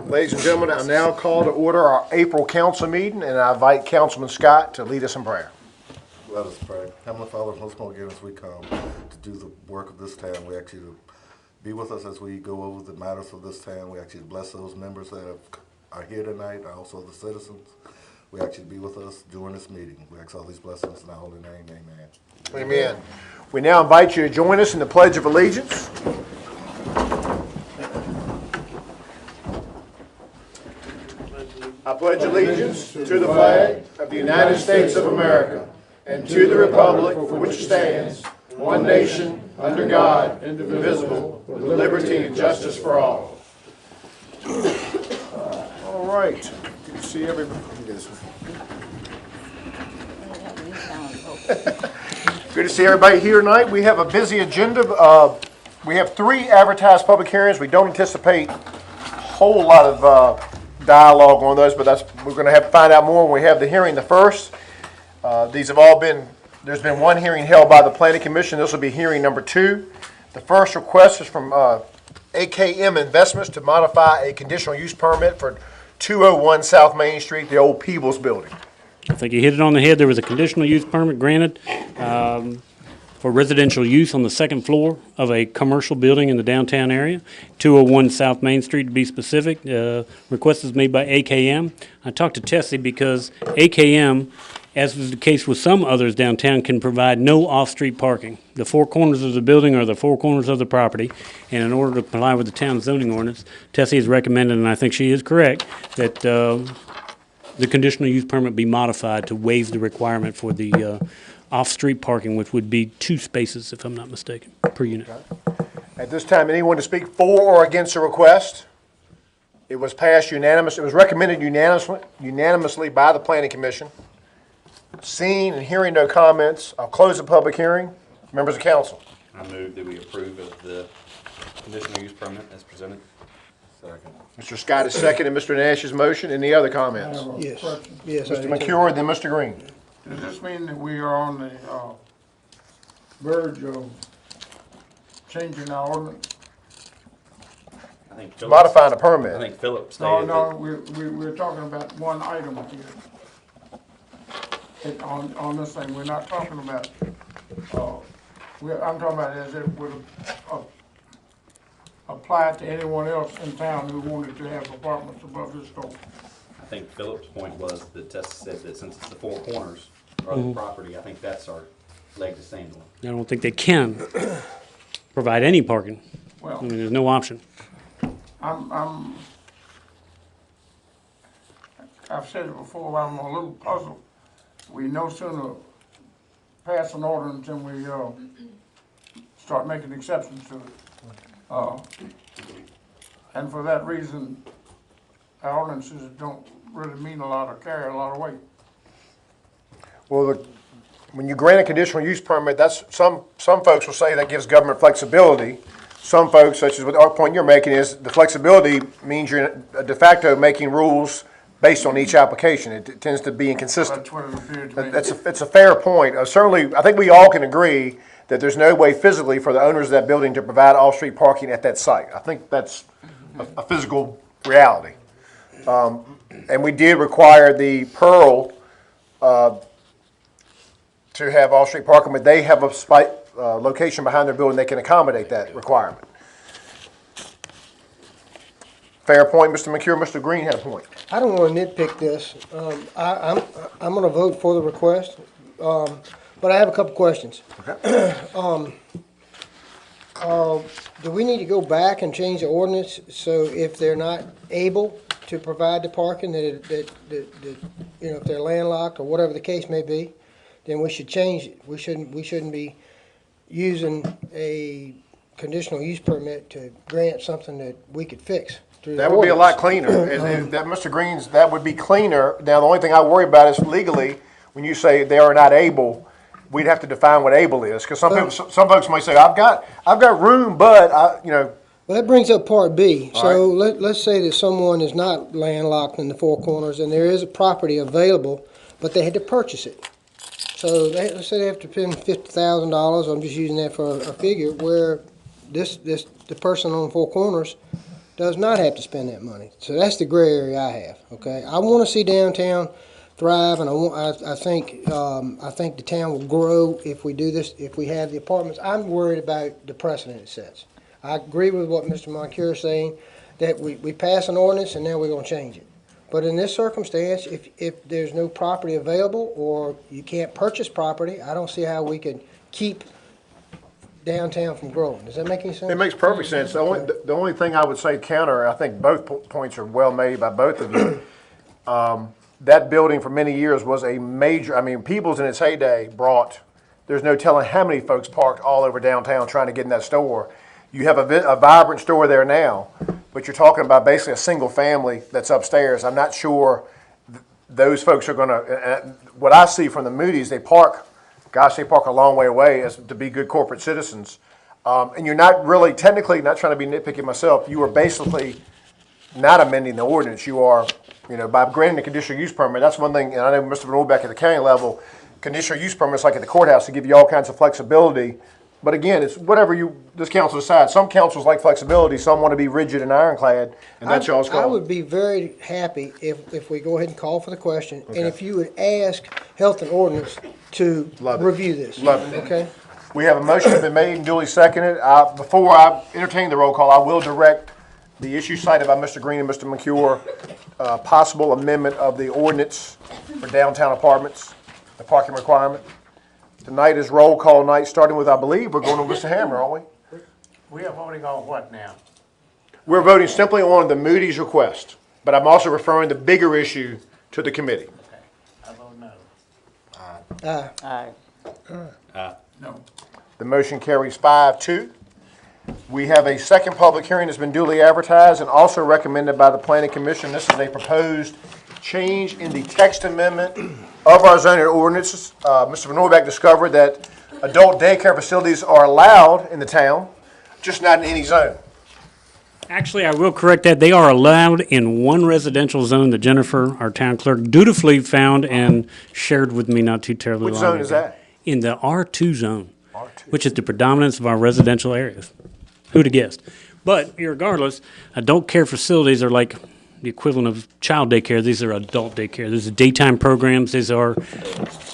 Ladies and gentlemen, I now call to order our April council meeting, and I invite Councilman Scott to lead us in prayer. Let us pray. Heavenly Father, once more again as we come to do the work of this town, we ask you to be with us as we go over the matters of this town. We ask you to bless those members that are here tonight, and also the citizens. We ask you to be with us during this meeting. We ask all these blessings in thy holy name. Amen. Amen. We now invite you to join us in the Pledge of Allegiance. I pledge allegiance to the flag of the United States of America and to the republic for which it stands, one nation, under God, indivisible, with liberty and justice for all. All right. Good to see everybody. Good to see everybody here tonight. We have a busy agenda. We have 3 advertised public hearings. We don't anticipate a whole lot of dialogue on those, but we're going to have to find out more when we have the hearing. The first, these have all been, there's been one hearing held by the Planning Commission. This will be hearing number 2. The first request is from AKM Investments to modify a conditional use permit for 201 South Main Street, the old Peebles building. I think you hit it on the head. There was a conditional use permit granted for residential use on the second floor of a commercial building in the downtown area, 201 South Main Street to be specific. Request is made by AKM. I talked to Tessie because AKM, as was the case with some others downtown, can provide no off-street parking. The 4 corners of the building are the 4 corners of the property, and in order to comply with the town zoning ordinance, Tessie has recommended, and I think she is correct, that the conditional use permit be modified to waive the requirement for the off-street parking, which would be 2 spaces, if I'm not mistaken, per unit. At this time, anyone to speak for or against the request? It was passed unanimously. It was recommended unanimously by the Planning Commission. Seeing and hearing no comments, I'll close the public hearing. Members of council. I move that we approve of the conditional use permit as presented. Second. Mr. Scott is seconding Mr. Nash's motion. Any other comments? Yes, yes. Mr. McCure, then Mr. Green. Does this mean that we are on the verge of changing our ordinance? I think It's modifying the permit. I think Philip No, stated no, we're talking about one item here. On this thing, we're not talking about, I'm talking about as it would apply to anyone else in town who wanted to have apartments above this store. I think Philip's point was that Tessa said that since it's the 4 corners of the property, I think that's our leg to stand on. I don't think they can provide any parking. Well, I mean, there's no option. I've said it before, I'm a little puzzled. We no sooner pass an ordinance than we start making exceptions to it. And for that reason, our ordinances don't really mean a lot or carry a lot of weight. Well, when you grant a conditional use permit, that's some folks will say that gives government flexibility. Some folks, such as what our point you're making, is the flexibility means you're de facto making rules based on each application. It tends to be inconsistent. That's what it appeared to me. It's a fair point. Certainly, I think we all can agree that there's no way physically for the owners of that building to provide off-street parking at that site. I think that's a physical reality. And we did require the Pearl to have off-street parking, but they have a location behind their building that can accommodate that requirement. Fair point, Mr. McCure. Mr. Green had a point. I don't want to nitpick this. I'm going to vote for the request, but I have a couple questions. Okay. Do we need to go back and change the ordinance so if they're not able to provide the parking, that if they're landlocked or whatever the case may be, then we should change it. We shouldn't be using a conditional use permit to grant something that we could fix. That would be a lot cleaner. That, Mr. Green's, that would be cleaner. Now, the only thing I worry about is legally, when you say they are not able, we'd have to define what able is. Because some folks might say, I've got room, but Well, that brings up part B. All So let's say that someone is not landlocked in the 4 corners and there is a property available, but they had to purchase it. So let's say they have to spend $50,000. I'm just using that for a figure where the person on 4 corners does not have to spend that money. So that's the gray area I have, okay? I want to see downtown thrive, and I think the town will grow if we do this, if we have the apartments. I'm worried about the precedent it sets. I agree with what Mr. Moncur is saying, that we pass an ordinance and now we're gonna change it. But in this circumstance, if there's no property available or you can't purchase property, I don't see how we could keep downtown from growing. Does that make any sense? It makes perfect sense. The only thing I would say counter, I think both points are well made by both of you. That building for many years was a major, I mean, Peoples in its heyday brought, there's no telling how many folks parked all over downtown trying to get in that store. You have a vibrant store there now, but you're talking about basically a single family that's upstairs. I'm not sure those folks are gonna, what I see from the Moody's, they park a long way away as to be good corporate citizens. And you're not really, technically, not trying to be nitpicky myself, you are basically not amending the ordinance. You are, by granting a conditional use permit, that's one thing, and I know Mr. Van Orbeck at the county level, conditional use permits like at the courthouse to give you all kinds of flexibility. But again, it's whatever this council decides. Some councils like flexibility, some want to be rigid and ironclad, and that's y'all's call. I would be very happy if we go ahead and call for the question, and if you would ask Health and Ordinance to Love it. review this. Love it. Okay? We have a motion that's been made and duly seconded. Before I entertain the roll call, I will direct the issue cited by Mr. Green and Mr. McCure, possible amendment of the ordinance for downtown apartments, the parking requirement. Tonight is roll call night, starting with, I believe, we're going to Mr. Hammer, aren't we? We are voting on what now? We're voting simply on the Moody's request, but I'm also referring the bigger issue to the committee. I vote no. No. The motion carries 5-2. We have a second public hearing that's been duly advertised and also recommended by the Planning Commission. This is a proposed change in the text amendment of our zoning ordinances. Mr. Van Orbeck discovered that adult daycare facilities are allowed in the town, just not in any zone. Actually, I will correct that. They are allowed in one residential zone that Jennifer, our town clerk, dutifully found and shared with me not too terribly Which long zone ago. is that? In the R2 zone, R2. which is the predominance of our residential areas. Who'd have guessed? But regardless, adult care facilities are like the equivalent of child daycare. These are adult daycare. These are daytime programs. These are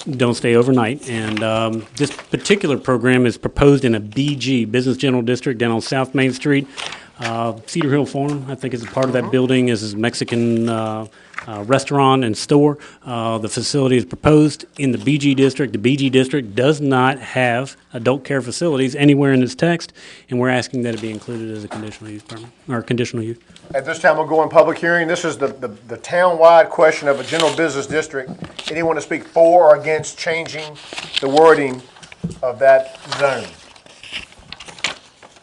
don't stay overnight. And this particular program is proposed in a BG, Business General District, down on South Main Street. Cedar Hill Farm, I think, is a part of that building, is a Mexican restaurant and store. The facility is proposed in the BG district. The BG district does not have adult care facilities anywhere in this text, and we're asking that it be included as a conditional use permit, or conditional use. At this time, we'll go in public hearing. This is the town-wide question of a general business district. Anyone to speak for or against changing the wording of that zone?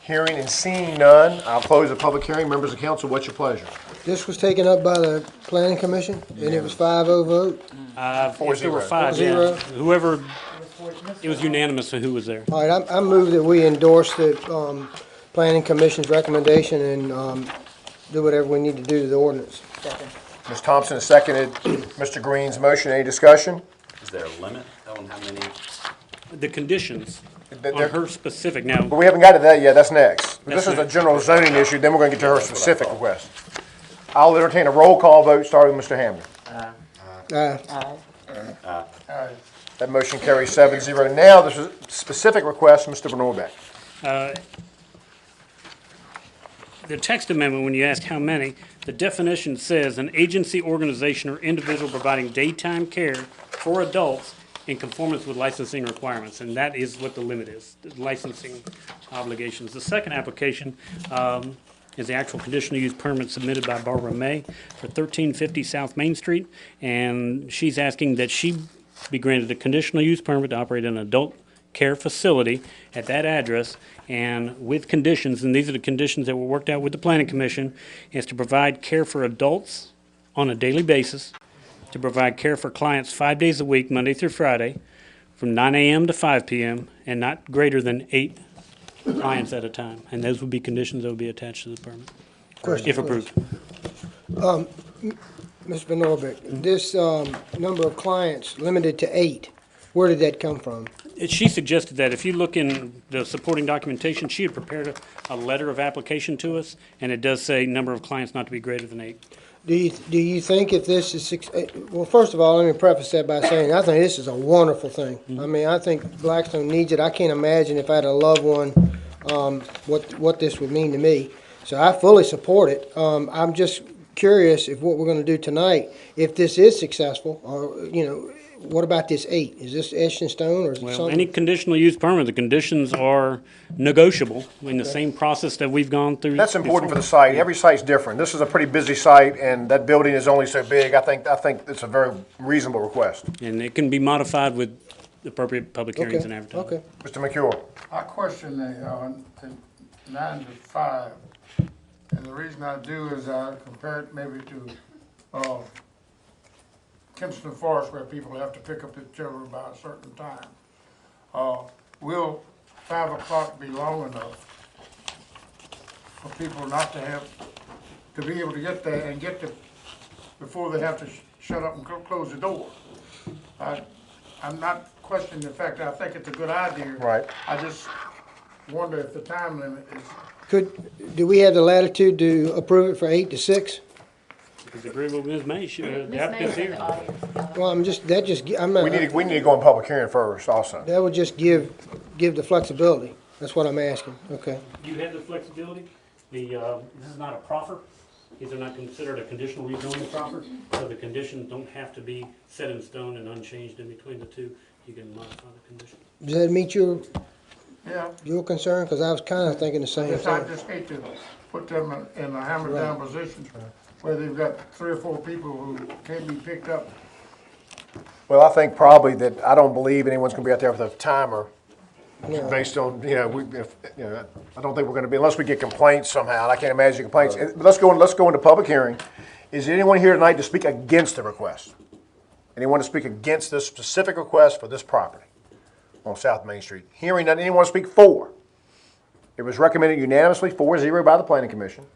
Hearing and seeing none, I'll close the public hearing. Members of council, what's your pleasure? This was taken up by the Planning Commission, and it was 5-0 vote. If there were 4-0. five, yeah. 4-0. Whoever, it was unanimous of who was there. All right, I move that we endorse the Planning Commission's recommendation and do whatever we need to do to the ordinance. Ms. Thompson has seconded Mr. Green's motion. Any discussion? Is there a limit on how many? The conditions But on her specific, now, we haven't got to that yet. That's next. This is a next. general zoning issue, then we're going to get to her specific request. I'll entertain a roll call vote, starting with Mr. Hamner. That motion carries 7-0. Now, there's a specific request, Mr. Van Orbeck. the text amendment, when you ask how many, the definition says an agency, organization, or individual providing daytime care for adults in conformance with licensing requirements, and that is what the limit is, the licensing obligations. The second application is the actual conditional use permit submitted by Barbara May for 1350 South Main Street, and she's asking that she be granted a conditional use permit to operate an adult care facility at that address, and with conditions, and these are the conditions that were worked out with the Planning Commission, is to provide care for adults on a daily basis, to provide care for clients 5 days a week, Monday through Friday, from 9 a.m. to 5 p.m., and not greater than 8 clients at a time. And those would be conditions that would be attached to the permit, Question, if approved. Mr. Van Orbeck, this number of clients limited to 8, where did that come from? She suggested that if you look in the supporting documentation, she had prepared a letter of application to us, and it does say number of clients not to be greater than 8. Do you think if this is, well, first of all, let me preface that by saying, I think this is a wonderful thing. I mean, I think Blackstone needs it. I can't imagine if I had a loved one, what this would mean to me. So I fully support it. I'm just curious if what we're gonna do tonight, if this is successful, or, you know, what about this 8? Is this etched in stone, or is it Well, something? any conditional use permit, the conditions are negotiable in the same process that we've gone through. That's important for before. the site. Every site's different. This is a pretty busy site, and that building is only so big. I think it's a very reasonable request. And it can be modified with appropriate public hearings and Okay, advertising. okay. Mr. McCure? I question the 9 to 5, and the reason I do is I compare it maybe to Kempston Forest, where people have to pick up their children by a certain time. Will 5 o'clock be long enough for people not to have, to be able to get there and get to, before they have to shut up and close the door? I'm not questioning the fact that I think it's a good idea. Right. I just wonder if the time limit is, Do we have the latitude to approve it for 8 to 6? Is agreeable with Ms. May, the Ms. applicant's May's in here. the audience. Well, I'm not, We need to go in public hearing first also. that would just give the flexibility. That's what I'm asking, okay. You have the flexibility. This is not a proffer. These are not considered a conditional rezoning proffer, so the conditions don't have to be set in stone and unchanged in between the two. You can modify the condition. Does that meet yeah. your concern? Because I was kind of thinking the same Yes, I thing. just hate to put them in a hammer down position where they've got 3 or 4 people who can't be picked up. Well, I think probably that, I don't believe anyone's gonna be out there with a timer No. based on, I don't think we're gonna be, unless we get complaints somehow, and I can't imagine complaints. Let's go into public hearing. Is there anyone here tonight to speak against the request? Anyone to speak against this specific request for this property on South Main Street? Hearing none, anyone speak for? It was recommended unanimously 4-0 by the planning commission.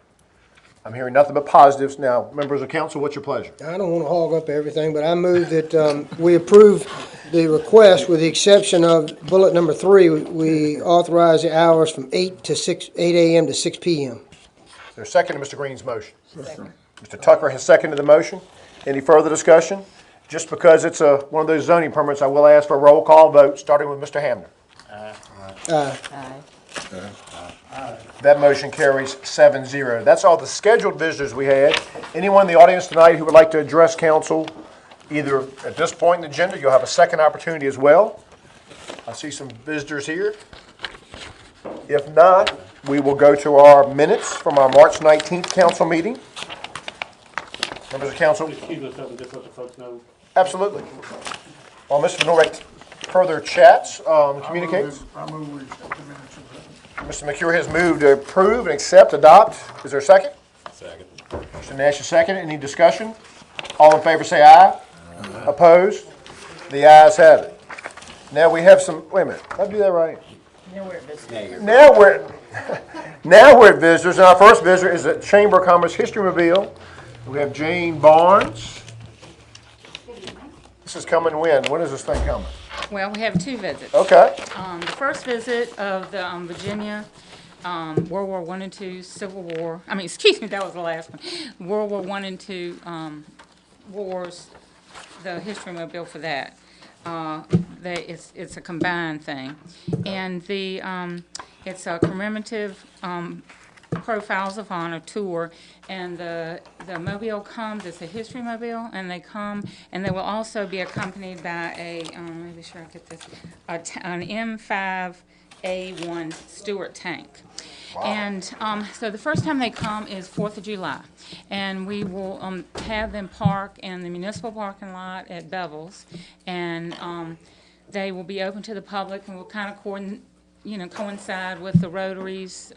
I'm hearing nothing but positives. Now, members of council, what's your pleasure? I don't want to hog up everything, but I move that we approve the request with the exception of bullet number 3. We authorize the hours from 8 a.m. to 6 p.m. Is there a second to Mr. Green's motion? Mr. Tucker has seconded the motion. Any further discussion? Just because it's one of those zoning permits, I will ask for a roll call vote, starting with Mr. Hamner. Aye. That motion carries 7-0. That's all the scheduled visitors we had. Anyone in the audience tonight who would like to address council, either at this point in the agenda, you'll have a second opportunity as well. I see some visitors here. If not, we will go to our minutes from our March 19th council meeting. Members of council? Excuse myself and just let the folks know. Absolutely. While Mr. Norek further chats, communicates, I move we accept the minutes of Mr. McCure has moved to approve and accept, adopt. Is there a second? Second. Mr. Nash is second. Any discussion? All in favor say aye. Opposed? The ayes have it. Now we have some, wait a minute, did I do that right? Now we're at visitors, and our first visitor is the Chamber of Commerce History Mobile. We have Jane Barnes. This is coming when? When is this thing coming? Well, we have 2 visits. Okay. The first visit of the Virginia World War I and II Civil War, excuse me, that was the last one. World War I and II wars, the history mobile for that. It's a combined thing. And it's a commemorative Profiles of Honor tour, and the mobile comes, it's a history mobile, and they come, and they will also be accompanied by let me be sure I get this, an M5A1 Stewart tank. Wow. And so the first time they come is 4th of July, and we will have them park in the municipal parking lot at Bevel's, and they will be open to the public, and will kind of coincide with the Rotary's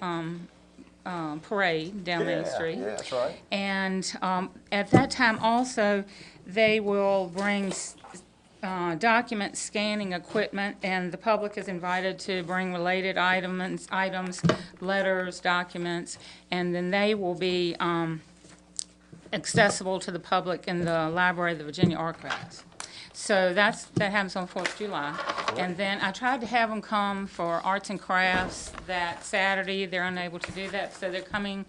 parade down Main Street. Yeah, that's right. And at that time also, they will bring document scanning equipment, and the public is invited to bring related items, letters, documents, and then they will be accessible to the public in the Library of the Virginia Archives. So that happens on 4th of July. And then I tried to have them come for arts and crafts that Saturday. They're unable to do that, so they're coming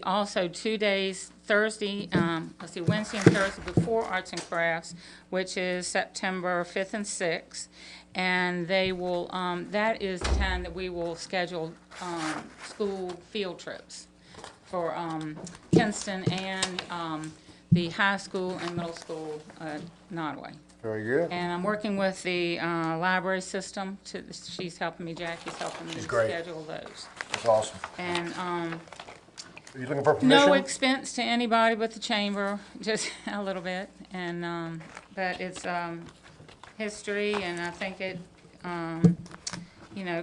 also 2 days, Thursday, Wednesday and Thursday before arts and crafts, which is September 5th and 6th. And they will, that is the time that we will schedule school field trips for Kinston and the high school and middle school at Nodway. Very good. And I'm working with the library system. She's helping me, Jackie's helping me She's great. schedule those. That's awesome. And Are you looking for permission? no expense to anybody but the chamber, just a little bit. And but it's history, and I think it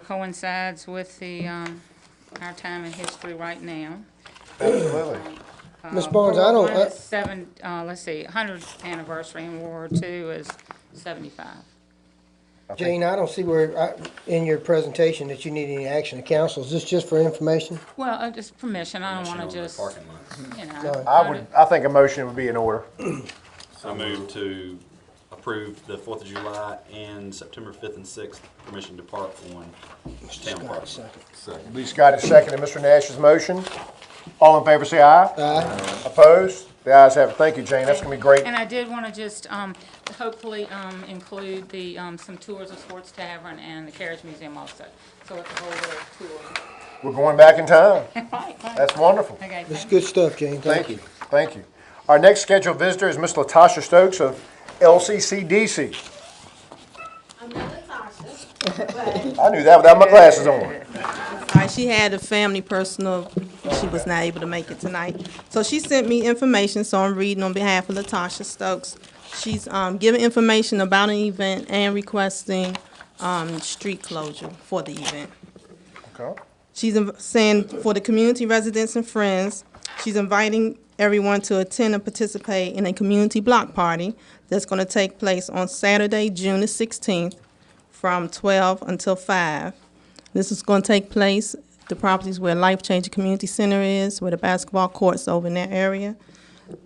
coincides with the our time in history right now. Absolutely. Ms. Barnes, I don't, World War I is 100th anniversary, and World War II is 75. Jane, I don't see where, in your presentation that you need any action of council. Is this just for information? Well, just permission, I don't want to Permission on the just, parking lot. I think a motion would be in order. I move to approve the 4th of July and September 5th and 6th permission to park on town property. Lee Scott is second to Mr. Nash's motion. All in favor, say aye. Aye. Opposed? The ayes have it. Thank you, Jane. That's gonna be great. and I did want to just hopefully include the some tours of Sports Tavern and the Carriage Museum also. So it's a whole little tour. We're going back in time. Right. That's wonderful. Okay, This is thank good stuff, Jane. Thank you. Thank you. Our next scheduled visitor is Miss Latasha Stokes of LCCDC. I'm not Latasha, I knew that without my glasses on. All right, she had a family personal, she was not able to make it tonight. So she sent me information, so I'm reading on behalf of Latasha Stokes. She's giving information about an event and requesting street closure for the event. Okay. She's saying for the community residents and friends, she's inviting everyone to attend and participate in a community block party that's going to take place on Saturday, June the 16th, from 12 until 5. This is going to take place, the properties where Life Changing Community Center is, where the basketball court's over in that area.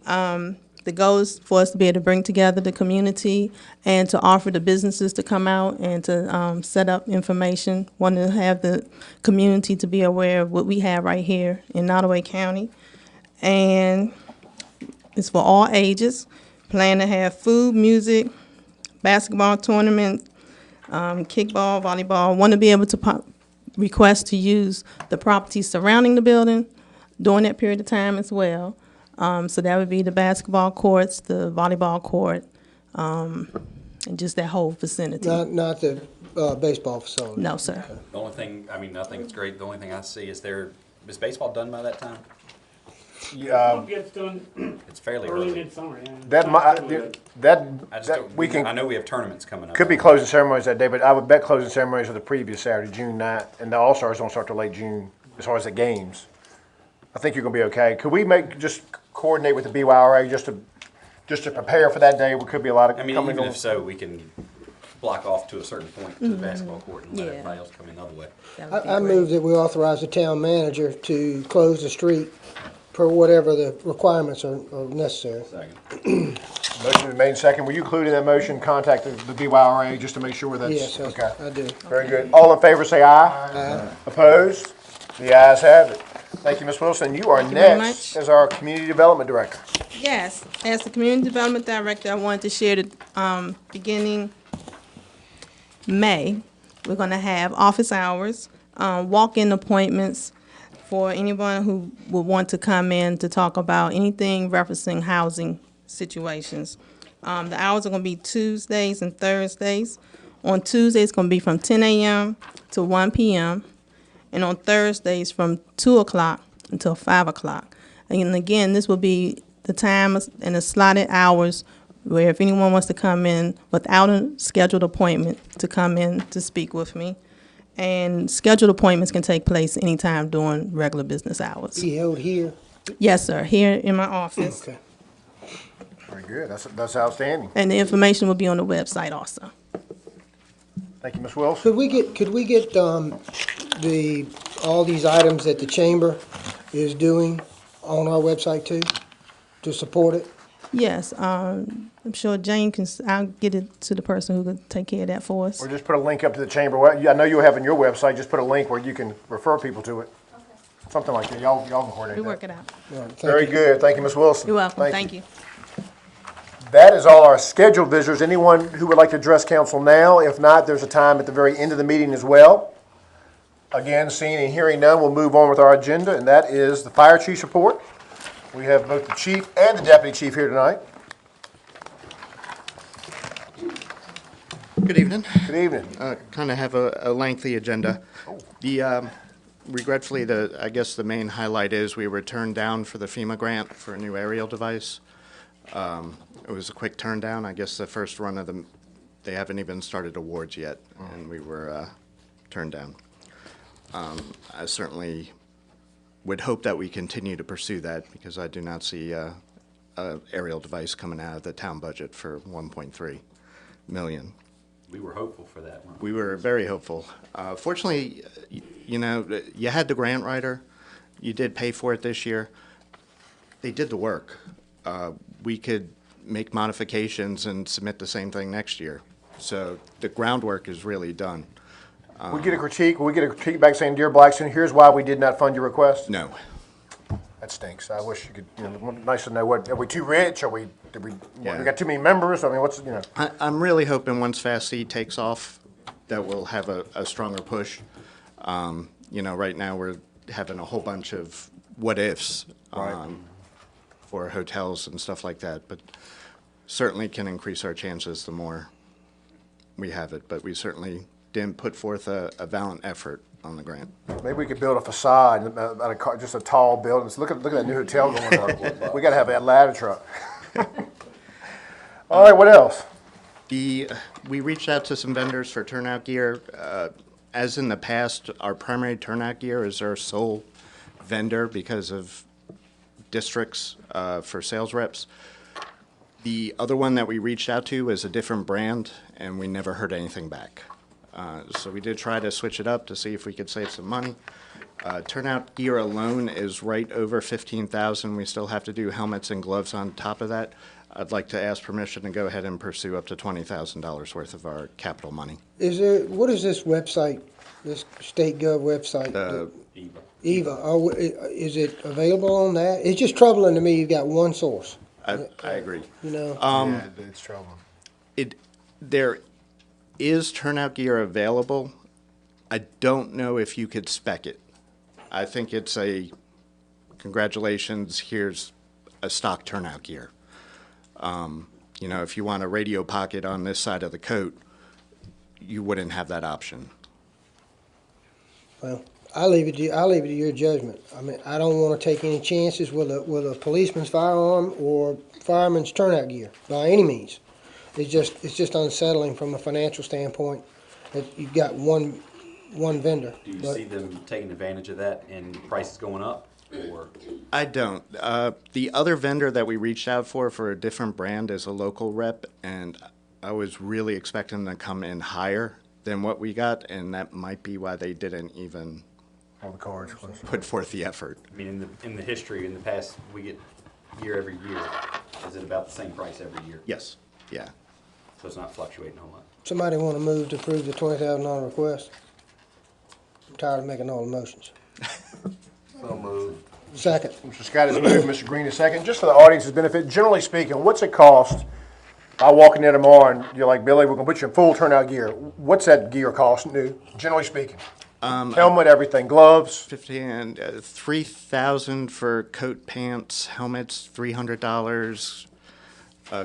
The goal is for us to be able to bring together the community and to offer the businesses to come out and to set up information. Want to have the community to be aware of what we have right here in Nottoway County. And it's for all ages. Plan to have food, music, basketball tournament, kickball, volleyball. Want to be able to request to use the properties surrounding the building during that period of time as well. So that would be the basketball courts, the volleyball court, and just that whole vicinity. Not the baseball facility. No, sir. The only thing, I think it's great, the only thing I see is is baseball done by that time? Gets done It's fairly early early. midsummer, yeah. That might, I just that, don't, we I can, know we have tournaments coming up. could be closing ceremonies that day, but I would bet closing ceremonies are the previous Saturday, June 9th, and the All-Stars don't start till late June, as far as the games. I think you're gonna be okay. Could we just coordinate with the BYRA just to prepare for that day? We could be a lot of I mean, coming even on. if so, we can block off to a certain point to the basketball court and let Yeah. everybody else come in the other way. That would be I great. move that we authorize the town manager to close the street per whatever the requirements are necessary. Second. Motion is made and second. Will you include in that motion, contact the BYRA just to make sure that's, Yes, okay? I do. Very good. All in favor, say aye. Aye. Opposed? The ayes have it. Thank you, Ms. Wilson. You are Thank you very next much. as our Community Development Director. Yes, as the Community Development Director, I wanted to share that beginning May, we're going to have office hours, walk-in appointments for anyone who would want to come in to talk about anything referencing housing situations. The hours are going to be Tuesdays and Thursdays. On Tuesdays, it's going to be from 10 a.m. to 1 p.m., and on Thursdays from 2 o'clock until 5 o'clock. And again, this will be the time and the slotted hours where if anyone wants to come in without a scheduled appointment to come in to speak with me. And scheduled appointments can take place anytime during regular business hours. Be held here. Yes, sir, here in my office. Okay. Very good. That's outstanding. And the information will be on the website also. Thank you, Ms. Wilson. Could we get all these items that the chamber is doing on our website too, to support it? Yes, I'm sure Jane can, I'll get it to the person who could take care of that for us. Or just put a link up to the chamber. I know you have on your website, just put a link where you can refer people to it. Something like that. Y'all can coordinate We that. work it out. All right, thank Very you. good. Thank you, Ms. Wilson. You're welcome. Thank you. That is all our scheduled visitors. Anyone who would like to address council now? If not, there's a time at the very end of the meeting as well. Again, seeing and hearing none, we'll move on with our agenda, and that is the fire chief's report. We have both the chief and the deputy chief here tonight. Good evening. Good evening. Kind of have a lengthy agenda. Regretfully, I guess the main highlight is we were turned down for the FEMA grant for a new aerial device. It was a quick turn down. I guess the first run of them, they haven't even started awards yet, and we were turned down. I certainly would hope that we continue to pursue that because I do not see a aerial device coming out of the town budget for 1.3 million. We were hopeful for that one. We were very hopeful. Fortunately, you know, you had the grant writer. You did pay for it this year. They did the work. We could make modifications and submit the same thing next year. So the groundwork is really done. We get a critique. We get a critique back saying, "Dear Blackstone, here's why we did not fund your request." No. That stinks. I wish you could. You know, nice to know. What are we too rich? Are we? Did we? Yeah. We got too many members. I mean, what's you know? I'm really hoping once Fast C takes off that we'll have a stronger push. You know, right now we're having a whole bunch of what ifs for hotels and stuff like that, but certainly can increase our chances the more we have it. But we certainly didn't put forth a valiant effort on the grant. Maybe we could build a facade out of just a tall building. So look at that new hotel going up. We got to have that ladder truck. All right, what else? We reached out to some vendors for turnout gear. As in the past, our primary turnout gear is our sole vendor because of districts for sales reps. The other one that we reached out to is a different brand, and we never heard anything back. So we did try to switch it up to see if we could save some money. Turnout gear alone is right over $15,000. We still have to do helmets and gloves on top of that. I'd like to ask permission to go ahead and pursue up to $20,000 worth of our capital money. What is this website, this state gov website? EVA. Is it available on that? It's just troubling to me you've got one source. I agree. You know? Yeah, it's trouble. There is turnout gear available. I don't know if you could spec it. I think it's a congratulations, here's a stock turnout gear. You know, if you want a radio pocket on this side of the coat, you wouldn't have that option. Well, I'll leave it to your judgment. I mean, I don't want to take any chances with a policeman's firearm or fireman's turnout gear by any means. It's just unsettling from a financial standpoint that you've got one vendor. Do you But see them taking advantage of that and prices going up, or? I don't. The other vendor that we reached out for a different brand is a local rep, and I was really expecting them to come in higher than what we got, and that might be why they didn't even All the cards. put forth the effort. I mean, in the history, in the past, we get gear every year. Is it about the same price every year? Yes, yeah. So it's not fluctuating a whole lot. somebody want to move to approve the $20,000 request? I'm tired of making all the motions. So moved. Second. Mr. Scott has moved, Mr. Green is second. Just for the audience's benefit, generally speaking, what's it cost? If I walk in there tomorrow and you're like, Billy, we're gonna put you in full turnout gear. What's that gear cost new, generally speaking? Helmet, everything, gloves? 3,000 for coat, pants, helmets, $300.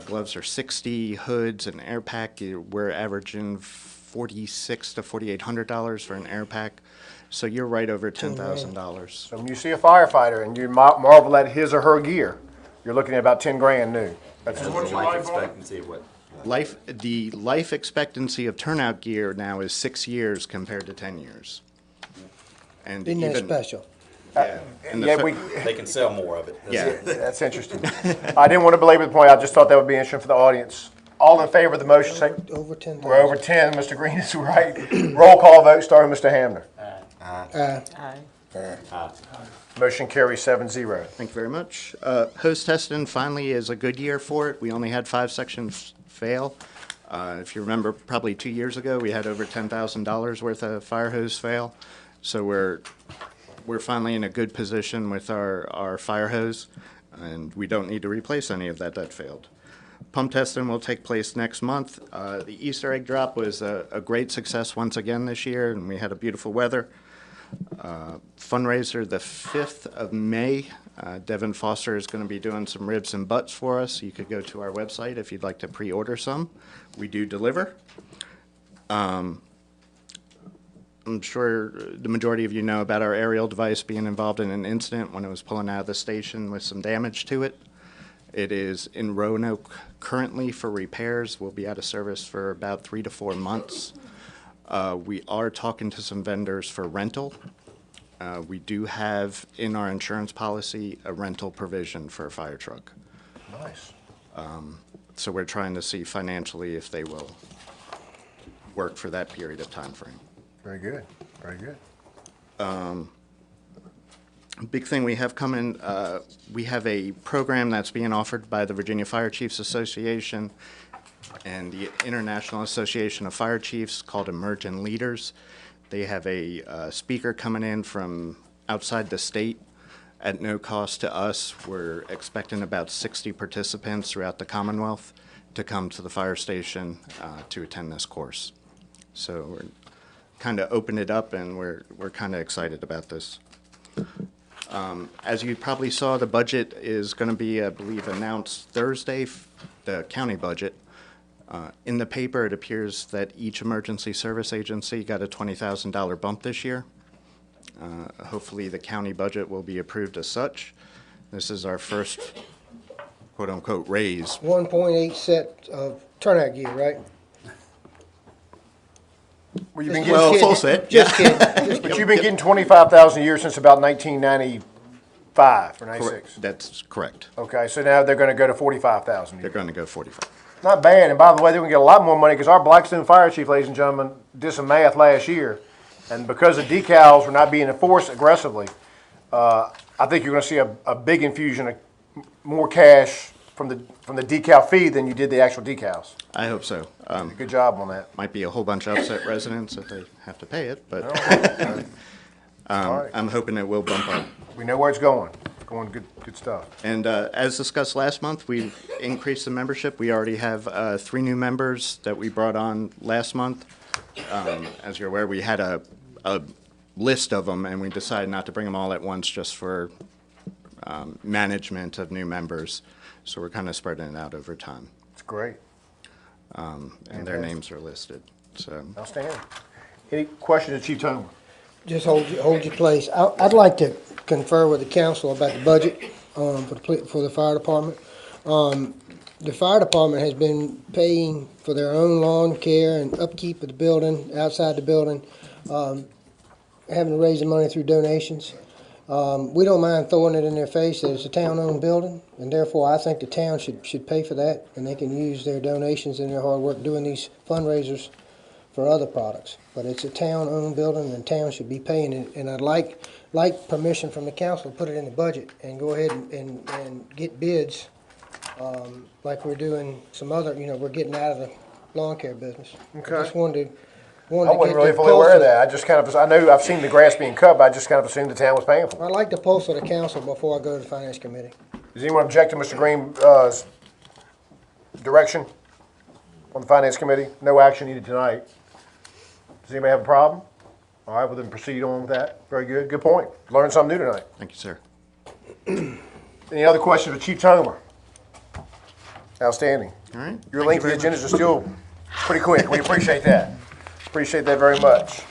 Gloves are 60, hoods, an air pack, we're averaging $4,600 to $4,800 for an air pack. So you're right over $10,000. So when you see a firefighter and you marvel at his or her gear, you're looking at about 10 grand new. That's That's what's the your life life on it? expectancy of what? The life expectancy of turnout gear now is 6 years compared to 10 years. And Isn't that even, special? yeah, and the Yeah, fa- They can sell more of it. yeah. That's interesting. I didn't want to belabor the point, I just thought that would be interesting for the audience. All in favor of the motion, say, Over 10,000. we're over 10, Mr. Green is right. Roll call vote, starting with Mr. Hamner. Aye. Aye. Motion carries 7-0. Thank you very much. Hose testing finally is a good year for it. We only had 5 sections fail. If you remember, probably 2 years ago, we had over $10,000 worth of fire hose fail. So we're finally in a good position with our fire hose, and we don't need to replace any of that failed. Pump testing will take place next month. The Easter egg drop was a great success once again this year, and we had a beautiful weather. Fundraiser the 5th of May. Devin Foster is going to be doing some ribs and butts for us. You could go to our website if you'd like to pre-order some. We do deliver. I'm sure the majority of you know about our aerial device being involved in an incident when it was pulling out of the station with some damage to it. It is in Roanoke currently for repairs. We'll be out of service for about 3 to 4 months. We are talking to some vendors for rental. We do have in our insurance policy a rental provision for a fire truck. Nice. So we're trying to see financially if they will work for that period of time frame. Very good, very good. Big thing we have coming, we have a program that's being offered by the Virginia Fire Chiefs Association and the International Association of Fire Chiefs called Emerging Leaders. They have a speaker coming in from outside the state at no cost to us. We're expecting about 60 participants throughout the Commonwealth to come to the fire station to attend this course. So we're kind of opened it up, and we're kind of excited about this. As you probably saw, the budget is going to be, I believe, announced Thursday, the county budget. In the paper, it appears that each emergency service agency got a $20,000 bump this year. Hopefully, the county budget will be approved as such. This is our first quote-unquote raise. 1.8 set of turnout gear, right? Well, you've been Just getting, Well, kidding. full set, Just kidding. but you've been getting 25,000 a year since about 1995 or 96. That's correct. Okay, so now they're going to go to 45,000 a They're year. going to go 45. Not bad, and by the way, they're going to get a lot more money because our Blackstone Fire Chief, ladies and gentlemen, did some math last year, and because the decals were not being enforced aggressively, I think you're going to see a big infusion of more cash from the decal fee than you did the actual decals. I hope so. Good job on that. Might be a whole bunch of upset residents if they have to pay it, but All right. I'm hoping it will bump up. We know where it's going. It's going good stuff. And as discussed last month, we've increased the membership. We already have 3 new members that we brought on last month. As you're aware, we had a list of them, and we decided not to bring them all at once just for management of new members. So we're kind of spreading it out over time. It's great. And their names are listed. So Outstanding. Any questions of Chief Tomer? Just hold your place. I'd like to confer with the council about the budget for the fire department. The fire department has been paying for their own lawn care and upkeep of the building, outside the building, having to raise the money through donations. We don't mind throwing it in their face that it's a town-owned building, and therefore I think the town should pay for that, and they can use their donations and their hard work doing these fundraisers for other products. But it's a town-owned building, and the town should be paying it, and I'd like permission from the council to put it in the budget and go ahead and get bids, like we're doing some other, we're getting out of the lawn care business. Okay. I just wanted to I get wasn't really the fully aware pulse of that. I just I know I've seen the grass being cut, but I just kind of assumed the town was paying for it. I'd like the pulse of the council before I go to the finance committee. Does anyone object to Mr. Green's direction on the finance committee? No action needed tonight. Does anybody have a problem? All right, well then proceed on with that. Very good. Good point. Learned something new tonight. thank you, sir. Any other questions for Chief Tomer? Outstanding. All right. Your Thank you lengthy very agendas are still pretty quick. We appreciate that. Appreciate that very much.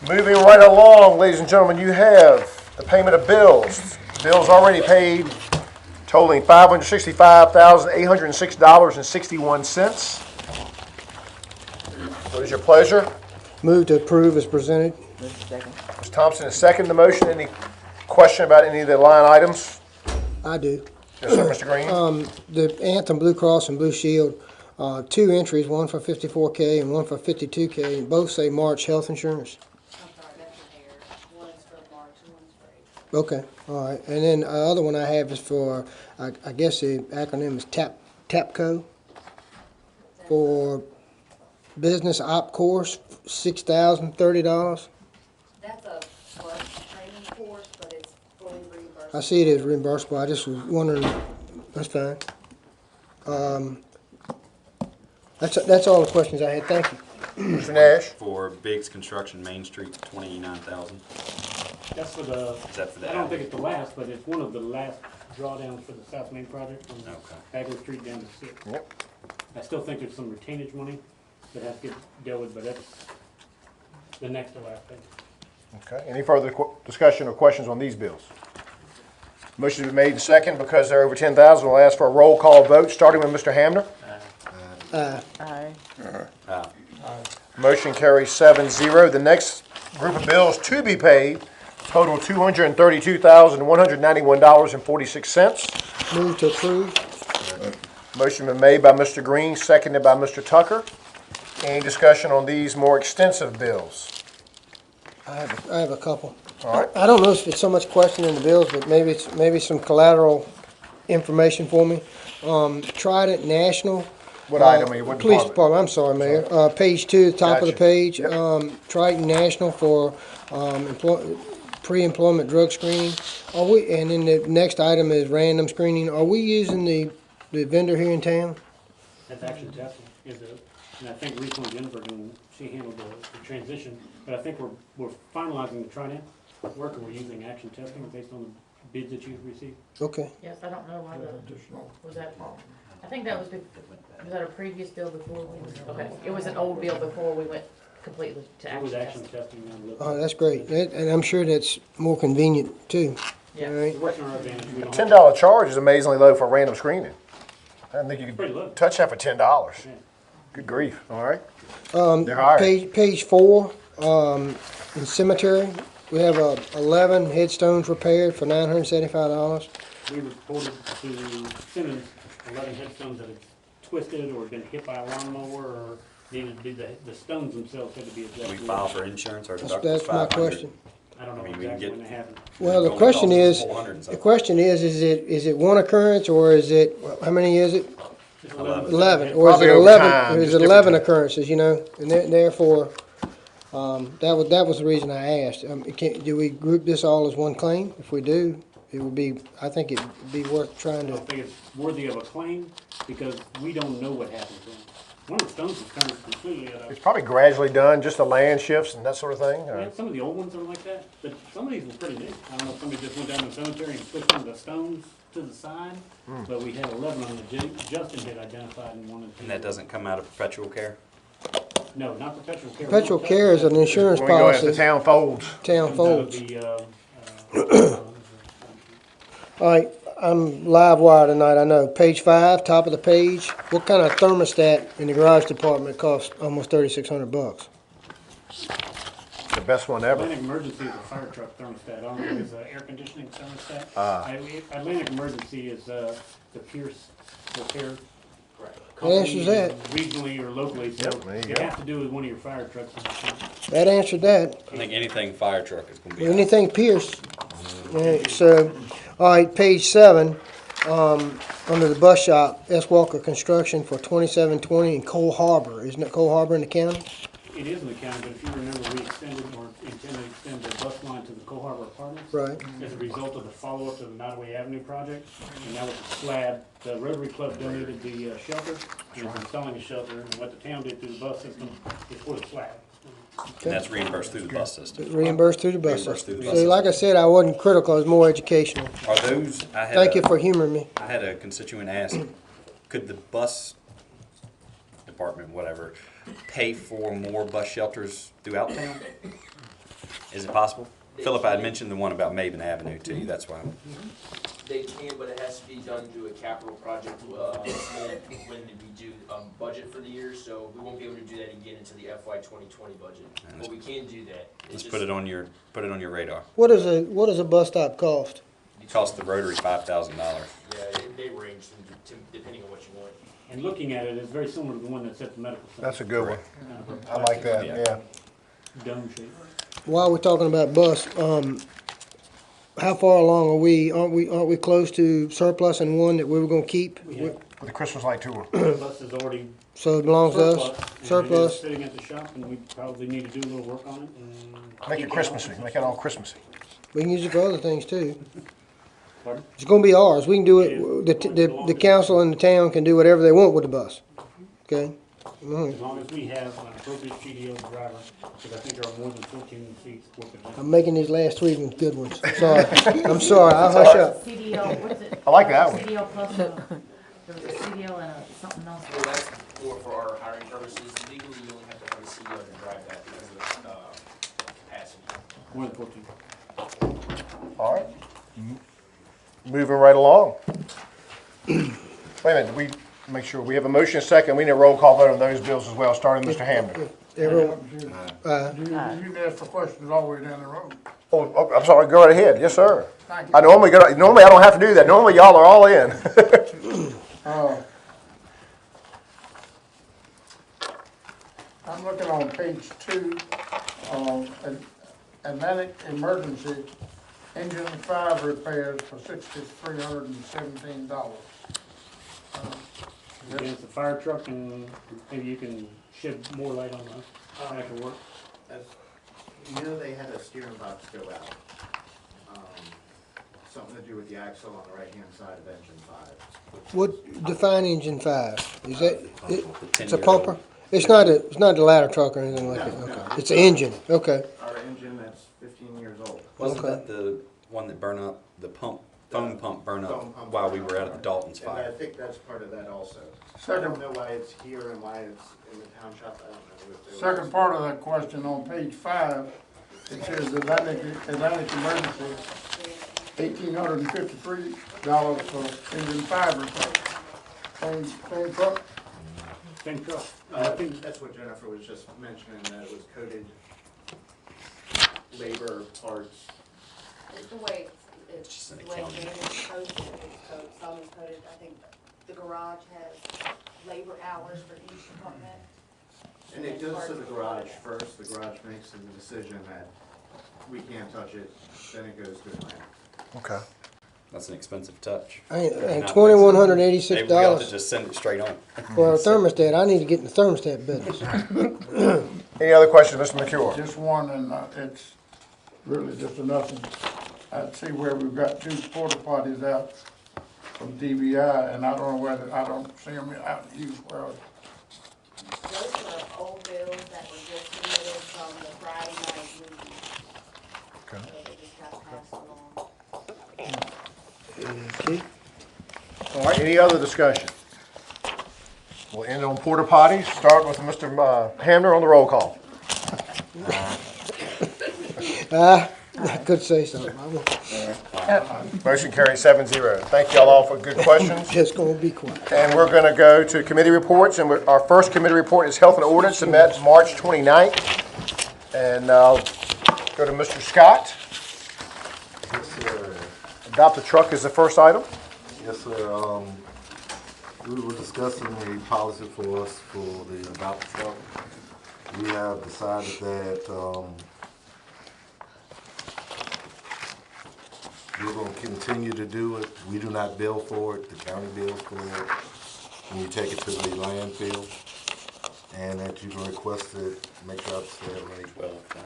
Moving right along, ladies and gentlemen, you have the payment of bills. Bills already paid totaling $565,806.61. What is your pleasure? Move to approve as presented. Second. Ms. Thompson has seconded the motion. Any question about any of the line items? I do. Yes, sir, Mr. Green? The Anthem Blue Cross and Blue Shield, 2 entries, one for $54K and one for $52K, and both say March health insurance. I'm sorry, that's an error. One is for March and one's for April. Okay, all right. And then the other one I have is for, I guess the acronym is TAPCO, for business op course, $6,030. That's a bus training course, but it's fully reimbursed. I see it as reimbursable. I just was wondering, that's fine. That's all the questions I had. Thank you. Mr. Nash? For Biggs Construction, Main Street, 29,000. That's for the, Is that for the I don't alley? think it's the last, but it's one of the last drawdowns for the South Main project from Okay. Bagley Street down to 6. Yep. I still think there's some retainage money that has to get dealt with, but that's the next to last thing. Okay, any further discussion or questions on these bills? Motion has been made and second. Because they're over 10,000, we'll ask for a roll call vote, starting with Mr. Hamner. Aye. Motion carries 7-0. The next group of bills to be paid total $232,191.46. Move to approve. Motion been made by Mr. Green, seconded by Mr. Tucker. Any discussion on these more extensive bills? I have a couple. All right. I don't know if it's so much question in the bills, but maybe some collateral information for me. Trident National. What item are you, what Police department? Department, I'm sorry, Mayor. Page 2, top of the Gotcha. page. Yep. Trident National for pre-employment drug screening. And then the next item is random screening. Are we using the vendor here in town? That's action testing, and I think Rachel and Jennifer, she handled the transition, but I think we're finalizing the Trident work, and we're using action testing based on the bids that you've received. Okay. Yes, I don't know why was that, I think that was that a previous bill before we, okay, it was an old bill before we went completely to It was action action testing. testing. Now, look, Oh, that's great. And I'm sure that's more convenient too. Yeah. All right. it's working to our advantage. We don't have- $10 charge is amazingly low for random screening. I didn't think you Pretty low. could touch that for $10. Yeah. Good grief, all right? They're hired. Page 4, in cemetery, we have 11 headstones repaired for $975. We reported to Simmons 11 headstones that had twisted or been hit by a lawnmower or needed to be, the stones themselves had to be Do we adjusted. file for insurance or deductibles? That's my 500? question. I don't know I mean, we can exactly get- when they happened. Well, the Only question costs is, 400 and the something. question is it one occurrence or is it, how many is it? It's 11, or is Probably it over 11, time, or is just it different 11 time. occurrences, you know? And therefore, that was the reason I asked. Do we group this all as one claim? If we do, it would be, I think it'd be worth trying I to, don't think it's worthy of a claim because we don't know what happened to them. One of the stones was turned completely at It's a, probably gradually done, just the land shifts and that sort of thing. or- some of the old ones are like that, but some of these were pretty new. I don't know if somebody just went down to the cemetery and pushed one of the stones to the side, but we had 11 on the Justin had identified and wanted to. And that doesn't come out of perpetual care? No, not perpetual care. perpetual care is an insurance When we go as the policy, town folds. town Comes out of folds. the, All right, I'm live wire tonight, I know. Page 5, top of the page. What kind of thermostat in the garage department costs almost $3,600? The best one ever. Atlantic Emergency is a fire truck thermostat. I don't think it's an air conditioning thermostat. Atlantic Emergency is the Pierce repair. That answers that. Regionally or locally, so Yep, there you it go. has to do with one of your fire trucks. That answered that. I think anything fire truck is gonna be. Anything Pierce. Yeah, so, all right, page 7, under the bus shop, S. Walker Construction for 2720 in Cole Harbor. Isn't it Cole Harbor in the county? It is in the county, but if you remember, we extended or intend to extend the bus line to the Cole Harbor Apartments. Right. As a result of the follow-up to the Nottaway Avenue project. And now with the slab, the Rotary Club donated the shelter, and is installing a shelter, and what the town did through the bus system is put a slab. And that's reimbursed through the bus system. Reimbursed through the bus Reimbursed system. through the bus See, like I said, I wasn't critical, I was more educational. Are those, Thank you for humoring me. I had a constituent ask, could the bus department, whatever, pay for more bus shelters throughout town? Is it possible? Philip, I had mentioned the one about Maven Avenue to you, that's why. They can, but it has to be done through a capital project, when did we do, budget for the year, so we won't be able to do that again until the FY 2020 budget. But we can do that. Let's put it on your radar. What does a bus stop cost? It costs the Rotary $5,000. Yeah, they range depending on what you want. And looking at it, it's very similar to the one that's at the medical center. That's a good one. Kind of a I like that, Yeah. yeah. dome shape. While we're talking about bus, how far along are we? Aren't we close to surplus and one that we were gonna keep? We have, For the Christmas light tour. the bus is already So it belongs to surplus. us? And it is Surplus? sitting at the shop, and we probably need to do a little work on it. and Make keep it it Christmassy, on. make it all Christmassy. We can use it for other things too. Pardon? It's gonna be ours. We can do it, the council and the town can do whatever they want with the bus. Okay? Mhm. As long as we have an appropriate CDL driver, because I think there are more than 14 seats working. I'm making these last three ones good ones. Sorry. I'm sorry. I'll hush up. CDL, what is it? I like that one. CDL plus, there was a CDL and something else. Well, that's more for our hiring purposes. Legally, you only have to have a CDL to drive that because of capacity. More than 14. All right. Moving right along. Wait a minute, we make sure, we have a motion second, we need a roll call vote on those bills as well, starting with Mr. Hamner. Everyone, You can ask for questions all the way down the road. Oh, I'm sorry, go right ahead, yes, sir. Thank you. I normally I don't have to do that, normally y'all are all in. I'm looking on page 2, Atlantic Emergency Engine 5 repairs for $6,317. Again, it's a fire truck, and maybe you can shed more light on the actual work. You know, they had a steering box go out. Something to do with the axle on the right-hand side of engine 5. what, define engine 5? Is that, it's a 10-year-old. pumper? It's not a ladder truck or anything like that, okay. It's an engine, okay. Our engine that's 15 years old. Wasn't Okay. that the one that burned up, the pump, foam pump burned Foam up pump while we burned were up. out at the Dalton's And I fire? think that's part of that also. I Second, don't know why it's here and why it's in the town shop, I don't know. if there second was- part of that question on page 5, it says Atlantic Emergency, $1,853 for engine 5 repair. Same truck? Same truck. I think That's what Jennifer was just mentioning, that it was coded labor parts. It's the way it's Just an the way accounting. it's coded, it's coded, some is coded, I think the garage has labor hours for each department. And it goes to the garage first, the garage makes the decision that we can't touch it, then it goes to the plant. Okay. That's an expensive touch. And Not- $2,186 Maybe we ought to just send it straight on. for a thermostat. I need to get in the thermostat business. Any other questions, Mr. McCure? Just one, and it's really just a nothing. I see where we've got 2 porta potties out from DBI, and I don't know whether, I don't see them out in use where. Those are old bills that were just submitted from the Friday night meeting. Okay. So they just got passed along. Okay. All right, any other discussion? We'll end on porta potties, start with Mr. Hamner on the roll call. I could say something. I won't. Motion carries 7-0. Thank y'all all for good questions. Just gonna be quiet. And we're going to go to committee reports, and our first committee report is Health and Ordinance, that met March 29th. And I'll go to Mr. Scott. Yes, sir. Adopt a truck is the first item. Yes, sir. We were discussing a policy for us for the adopt truck. We have decided that, we're gonna continue to do it. We do not bill for it, the county bills for it. When you take it to the landfill, and that you can request it, make sure I say it right,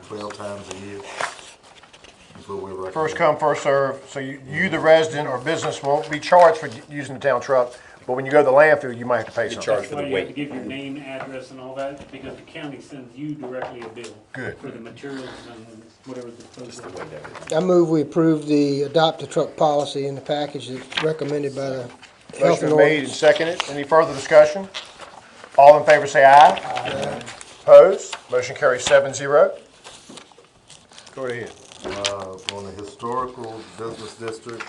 12 times a year. That's what we're recommending. First come, first serve. So you, the resident or business, won't be charged for using the town truck, but when you go to the landfill, you might have to pay something. charged that's for why the you have to weight. give your name, address, and all that, because the county sends you directly a bill. Good. For the materials and whatever's Just supposed the to. weight of it. I move we approve the adopt a truck policy in the package that's recommended by the Health Motion and been made and Ordinance. seconded. Any further discussion? All in favor say aye. Aye. Opposed? Motion carries 7-0. Go right ahead. On the historical business district,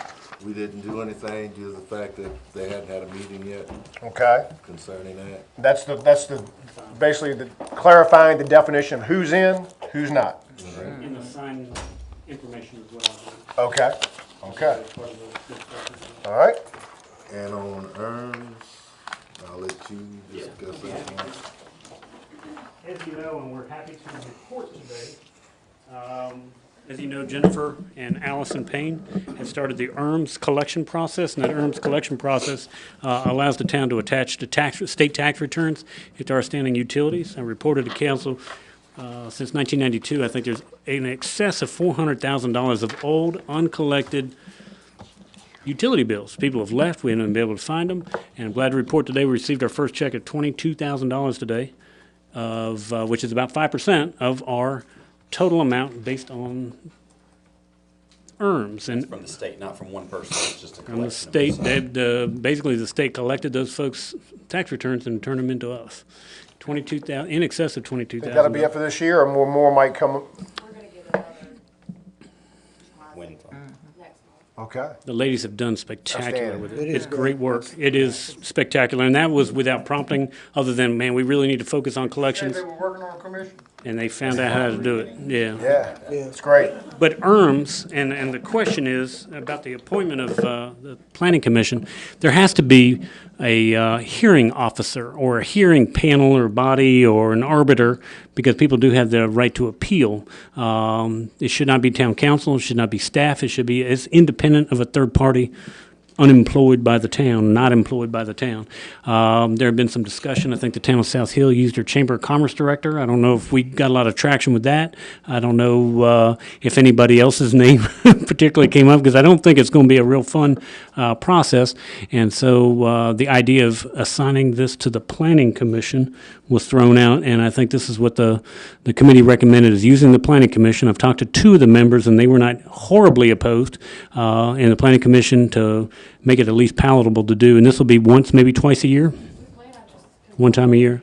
we didn't do anything due to the fact that they hadn't had a meeting yet Okay. concerning that. That's basically clarifying the definition of who's in, who's not. And the sign information is what I'll do. Okay. Okay. As part of the discussion. All right. And on EARNS, I'll let you discuss that one. As you know, and we're happy to report today, As you know, Jennifer and Allison Payne have started the ERMS collection process, and that ERMS collection process allows the town to attach the state tax returns to our standing utilities. I reported to council since 1992, I think there's in excess of $400,000 of old, uncollected utility bills. People have left, we haven't been able to find them, and I'm glad to report today we received our first check of $22,000 today, which is about 5% of our total amount based on ERMS. And From the state, not from one person, it's just a collection. from the of state, some. basically the state collected those folks' tax returns and turned them into us. 22,000, in excess of 22,000. That'll be up for this year, or more might come? We're gonna get another When- next month. Okay. The ladies have done spectacular Outstanding. with It it. is It's great work. It is spectacular, and that was without prompting, other than, man, we really need to focus on Said collections, they were working on a commission. and they found out how to do it, yeah. Yeah, it's great. But ERMS, and the question is about the appointment of the Planning Commission, there has to be a hearing officer or a hearing panel or body or an arbiter, because people do have the right to appeal. It should not be town council, it should not be staff, it should be as independent of a third party, unemployed by the town, not employed by the town. There have been some discussion. I think the town of South Hill used their Chamber of Commerce director. I don't know if we got a lot of traction with that. I don't know if anybody else's name particularly came up, because I don't think it's going to be a real fun process. And so the idea of assigning this to the Planning Commission was thrown out, and I think this is what the committee recommended, is using the Planning Commission. I've talked to two of the members, and they were not horribly opposed in the Planning Commission to make it at least palatable to do. And this will be once, maybe twice a year, We plan on just. one time a year.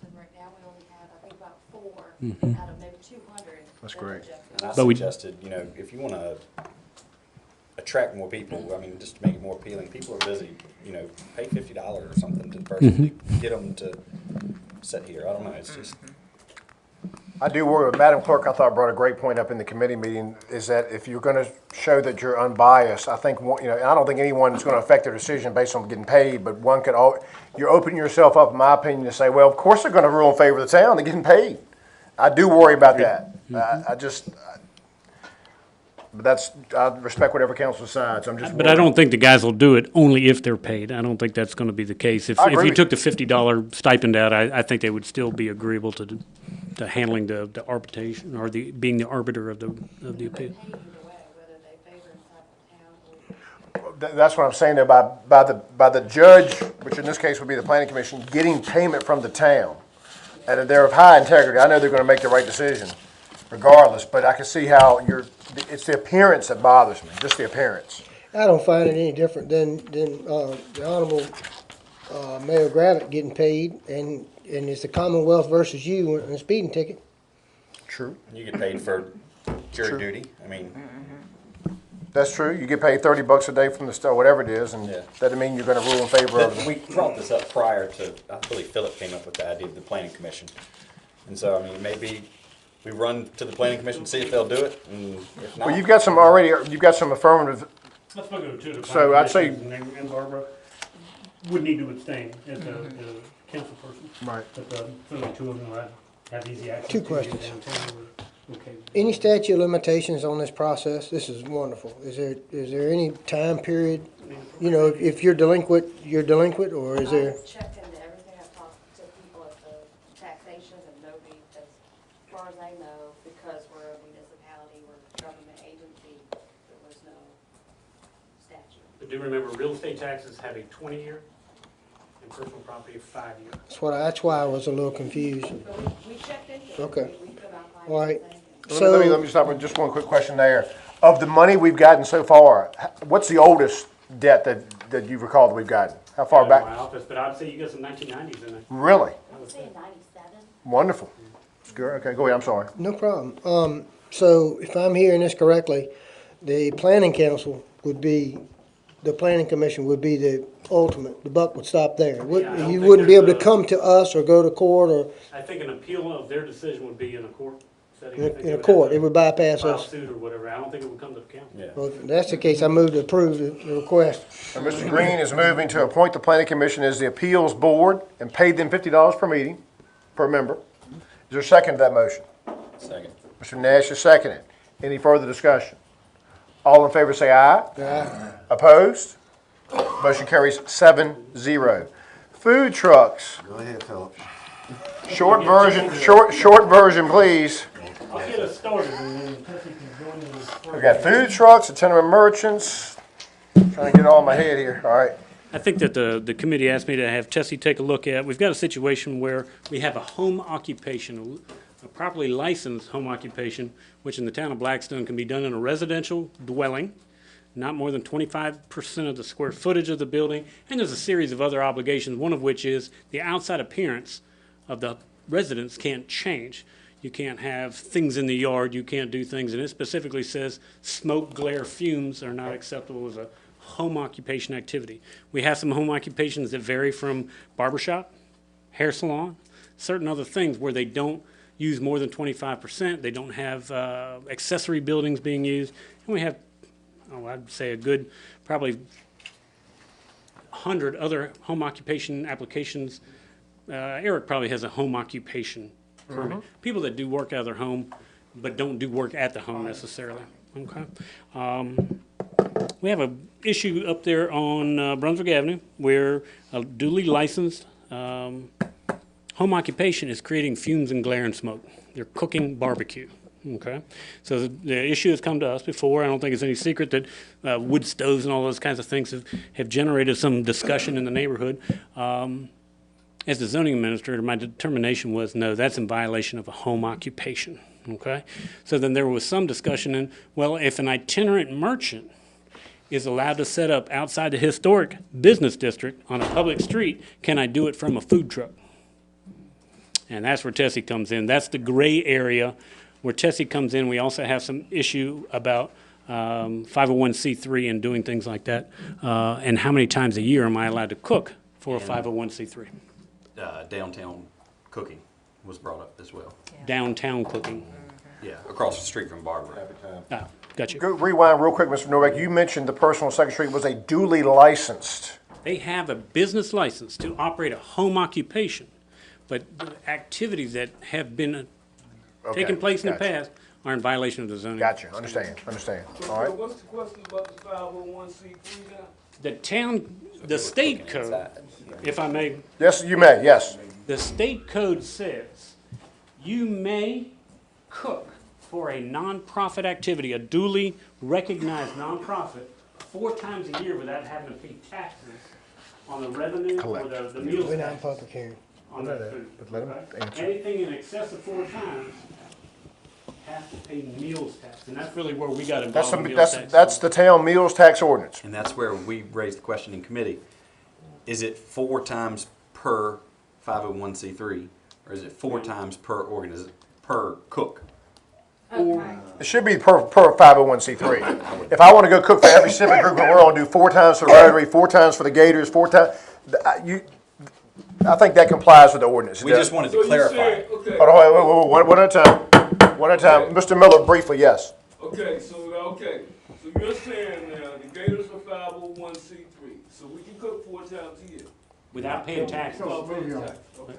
And right now, we only have, I think, about 4 out of maybe 200. That's great. And I But we- suggested, if you want to attract more people, I mean, just to make it more appealing, people are busy, pay $50 or something to the person to get them to sit here. I don't know, it's just, I do worry with Madam Clerk. I thought brought a great point up in the committee meeting, is that if you're going to show that you're unbiased, I think, and I don't think anyone's going to affect their decision based on getting paid, but one could, you're opening yourself up, in my opinion, to say, well, of course they're going to rule in favor of the town, they're getting paid. I do worry about that. But I respect whatever council decides. I'm just But I worried. don't think the guys will do it only if they're paid. I don't think that's going to be the case. If I agree you with took the $50 stipend out, I think they would still be agreeable to handling the arbitration, or being the arbiter of the appeal. Pay either way, whether they favor inside the town or. That's what I'm saying, though, by the judge, which in this case would be the planning commission, getting payment from the town, and they're of high integrity, I know they're gonna make the right decision regardless, but I can see how it's the appearance that bothers me, just the appearance. I don't find it any different than the Honorable Mayor Gravitt getting paid, and it's the Commonwealth versus you on a speeding ticket. True. you get paid for jury duty. I mean, That's true, you get paid $30 a day from the store, whatever it is, and Yeah. that doesn't mean you're gonna rule in favor of we it. brought this up prior to, I believe Philip came up with the idea of the planning commission. And so, I mean, maybe we run to the planning commission, see if they'll do it, and if not. Well, you've got some affirmative, Let's look at two of the So I'd say- And Barbara would need to abstain as the council person. Right. But certainly two of them will have easy access. Two to questions. downtown. Okay. Any statute of limitations on this process? This is wonderful. Is there any time period? If you're delinquent, or is there? I've checked into everything, I've talked to people at the taxation, and nobody, as far as I know, because we're a municipality, we're a government agency, there was no statute. But do remember, real estate taxes have a 20-year and personal property a 5-year. That's why I was a little confused. But we checked into it. Okay. We could not find All right. anything. let me stop with just one quick question there. Of the money we've gotten so far, what's the oldest debt that you recall that we've gotten? How far Out of my back? office, but I'd say you got some 1990s in there. Really? I would say 97. Wonderful. It's good. Okay, go ahead, I'm sorry. No problem. So if I'm hearing this correctly, the planning council the planning commission would be the ultimate, the buck would stop there. Yeah, I don't You think wouldn't be able to there's a- come to us or go to court or I think an appeal of their decision would be in a court setting. in I think they a would court. have It would bypass to file us. suit or whatever. I don't think it would come to the council. Yeah. Well, if that's the case, I move to approve the request. And Mr. Green is moving to appoint the planning commission as the appeals board and pay them $50 per meeting, per member. Is there a second to that motion? Second. Mr. Nash is seconding. Any further discussion? All in favor say aye. Aye. Opposed? Motion carries 7-0. Food trucks, Go ahead, Philip. short version, please. I'll get us started and then Tessie can join in. We got food trucks, itinerant merchants. Trying to get it all in my head here. All right. I think that the committee asked me to have Tessie take a look at, we've got a situation where we have a home occupation, a properly licensed home occupation, which in the town of Blackstone can be done in a residential dwelling, not more than 25% of the square footage of the building, and there's a series of other obligations, one of which is the outside appearance of the residence can't change. You can't have things in the yard, you can't do things, and it specifically says smoke, glare, fumes are not acceptable as a home occupation activity. We have some home occupations that vary from barbershop, hair salon, certain other things where they don't use more than 25%, they don't have accessory buildings being used, and we have, I'd say a good, probably 100 other home occupation applications. Eric probably has a home occupation permit. People that do work out of their home, but don't do work at the home necessarily, okay? We have an issue up there on Brunswick Avenue where a duly licensed home occupation is creating fumes and glare and smoke. They're cooking barbecue. Okay, so the issue has come to us before. I don't think it's any secret that wood stoves and all those kinds of things have generated some discussion in the neighborhood. As the zoning administrator, my determination was, no, that's in violation of a home occupation. Okay, so then there was some discussion in, well, if an itinerant merchant is allowed to set up outside the historic business district on a public street, can I do it from a food truck? And that's where Tessie comes in. That's the gray area where Tessie comes in. We also have some issue about 501c3 and doing things like that. And how many times a year am I allowed to cook for a 501c3? Downtown cooking was brought up as well. Downtown cooking. Yeah, across the street from Barbara. Ah, got you. Go rewind real quick, Mr. Novak. You mentioned the person on Second Street was a duly licensed. They have a business license to operate a home occupation, but the activities that have been taking place in the gotcha. past are in violation of the zoning. Gotcha. Understand. All right. What's the question about the 501c3 now? The town, the state code, if I may, Yes, you may. Yes. the state code says you may cook for a nonprofit activity, a duly recognized nonprofit, 4 times a year without having to pay taxes on the revenue or the meals We're not in tax public hearing. on that food. but let him okay? answer. Anything in excess of 4 times has to pay meals tax, and that's really where we got involved in meals tax. That's the town meals tax ordinance. And that's where we raised the question in committee. Is it 4 times per 501c3, or is it 4 times per per cook? It should be per 501c3. If I want to go cook for every civic group in the world and do 4 times for the Rotary, 4 times for the Gators, 4 times, I think that complies with the ordinance. We just wanted to clarify. Okay. Hold on, wait, one at a time. One at a time. Mr. Miller, briefly, yes. Okay, so you're saying now the Gators are 501c3, so we can cook 4 times a year. Without paying taxes. Okay.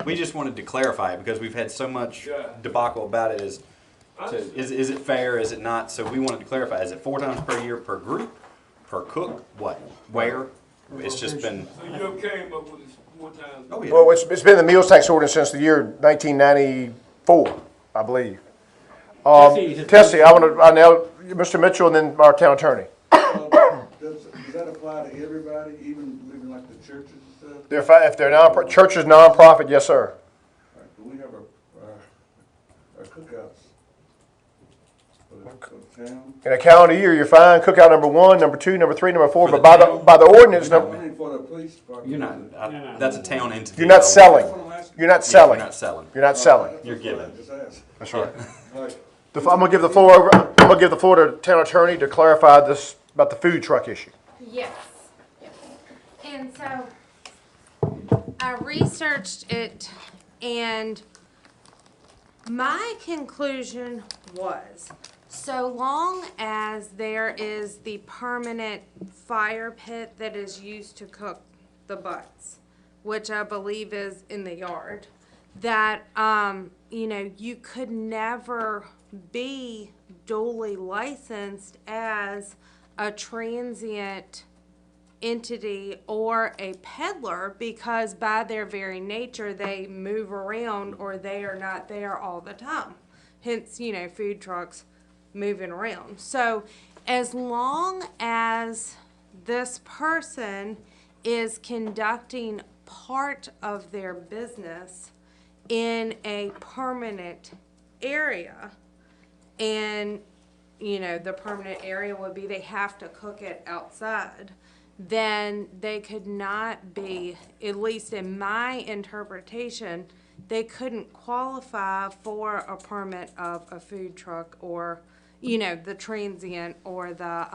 We just wanted to clarify it because we've had so much debacle about it. Is it fair? Is it not? So we wanted to clarify. Is it 4 times per year per group, per cook? What? Where? It's just been. So you came up with this 4 times. Oh yeah. Well, it's been the meals tax ordinance since the year 1994, I believe. Tessie, I now, Mr. Mitchell and then our town attorney. Does that apply to everybody, even like the churches and stuff? If they're churches non-profit, yes, sir. Right, but we have our cookouts for the town. In a calendar year, you're fine. Cookout number 1, number 2, number 3, number 4. But by the ordinance, I mean, for the police department. You're not. That's a town entity. you're not selling. You're not selling. You're not selling. You're not selling. You're giving. Just ask. That's right. Right. I'm gonna give the floor over. I'm gonna give the floor to the town attorney to clarify this about the food truck issue. Yes. And so I researched it, and my conclusion was, so long as there is the permanent fire pit that is used to cook the butts, which I believe is in the yard, that, you could never be duly licensed as a transient entity or a peddler, because by their very nature they move around or they are not there all the time. Hence, food trucks moving around. So as long as this person is conducting part of their business in a permanent area, and the permanent area would be they have to cook it outside, then they could not be, at least in my interpretation, they couldn't qualify for a permit of a food truck or, the transient or the,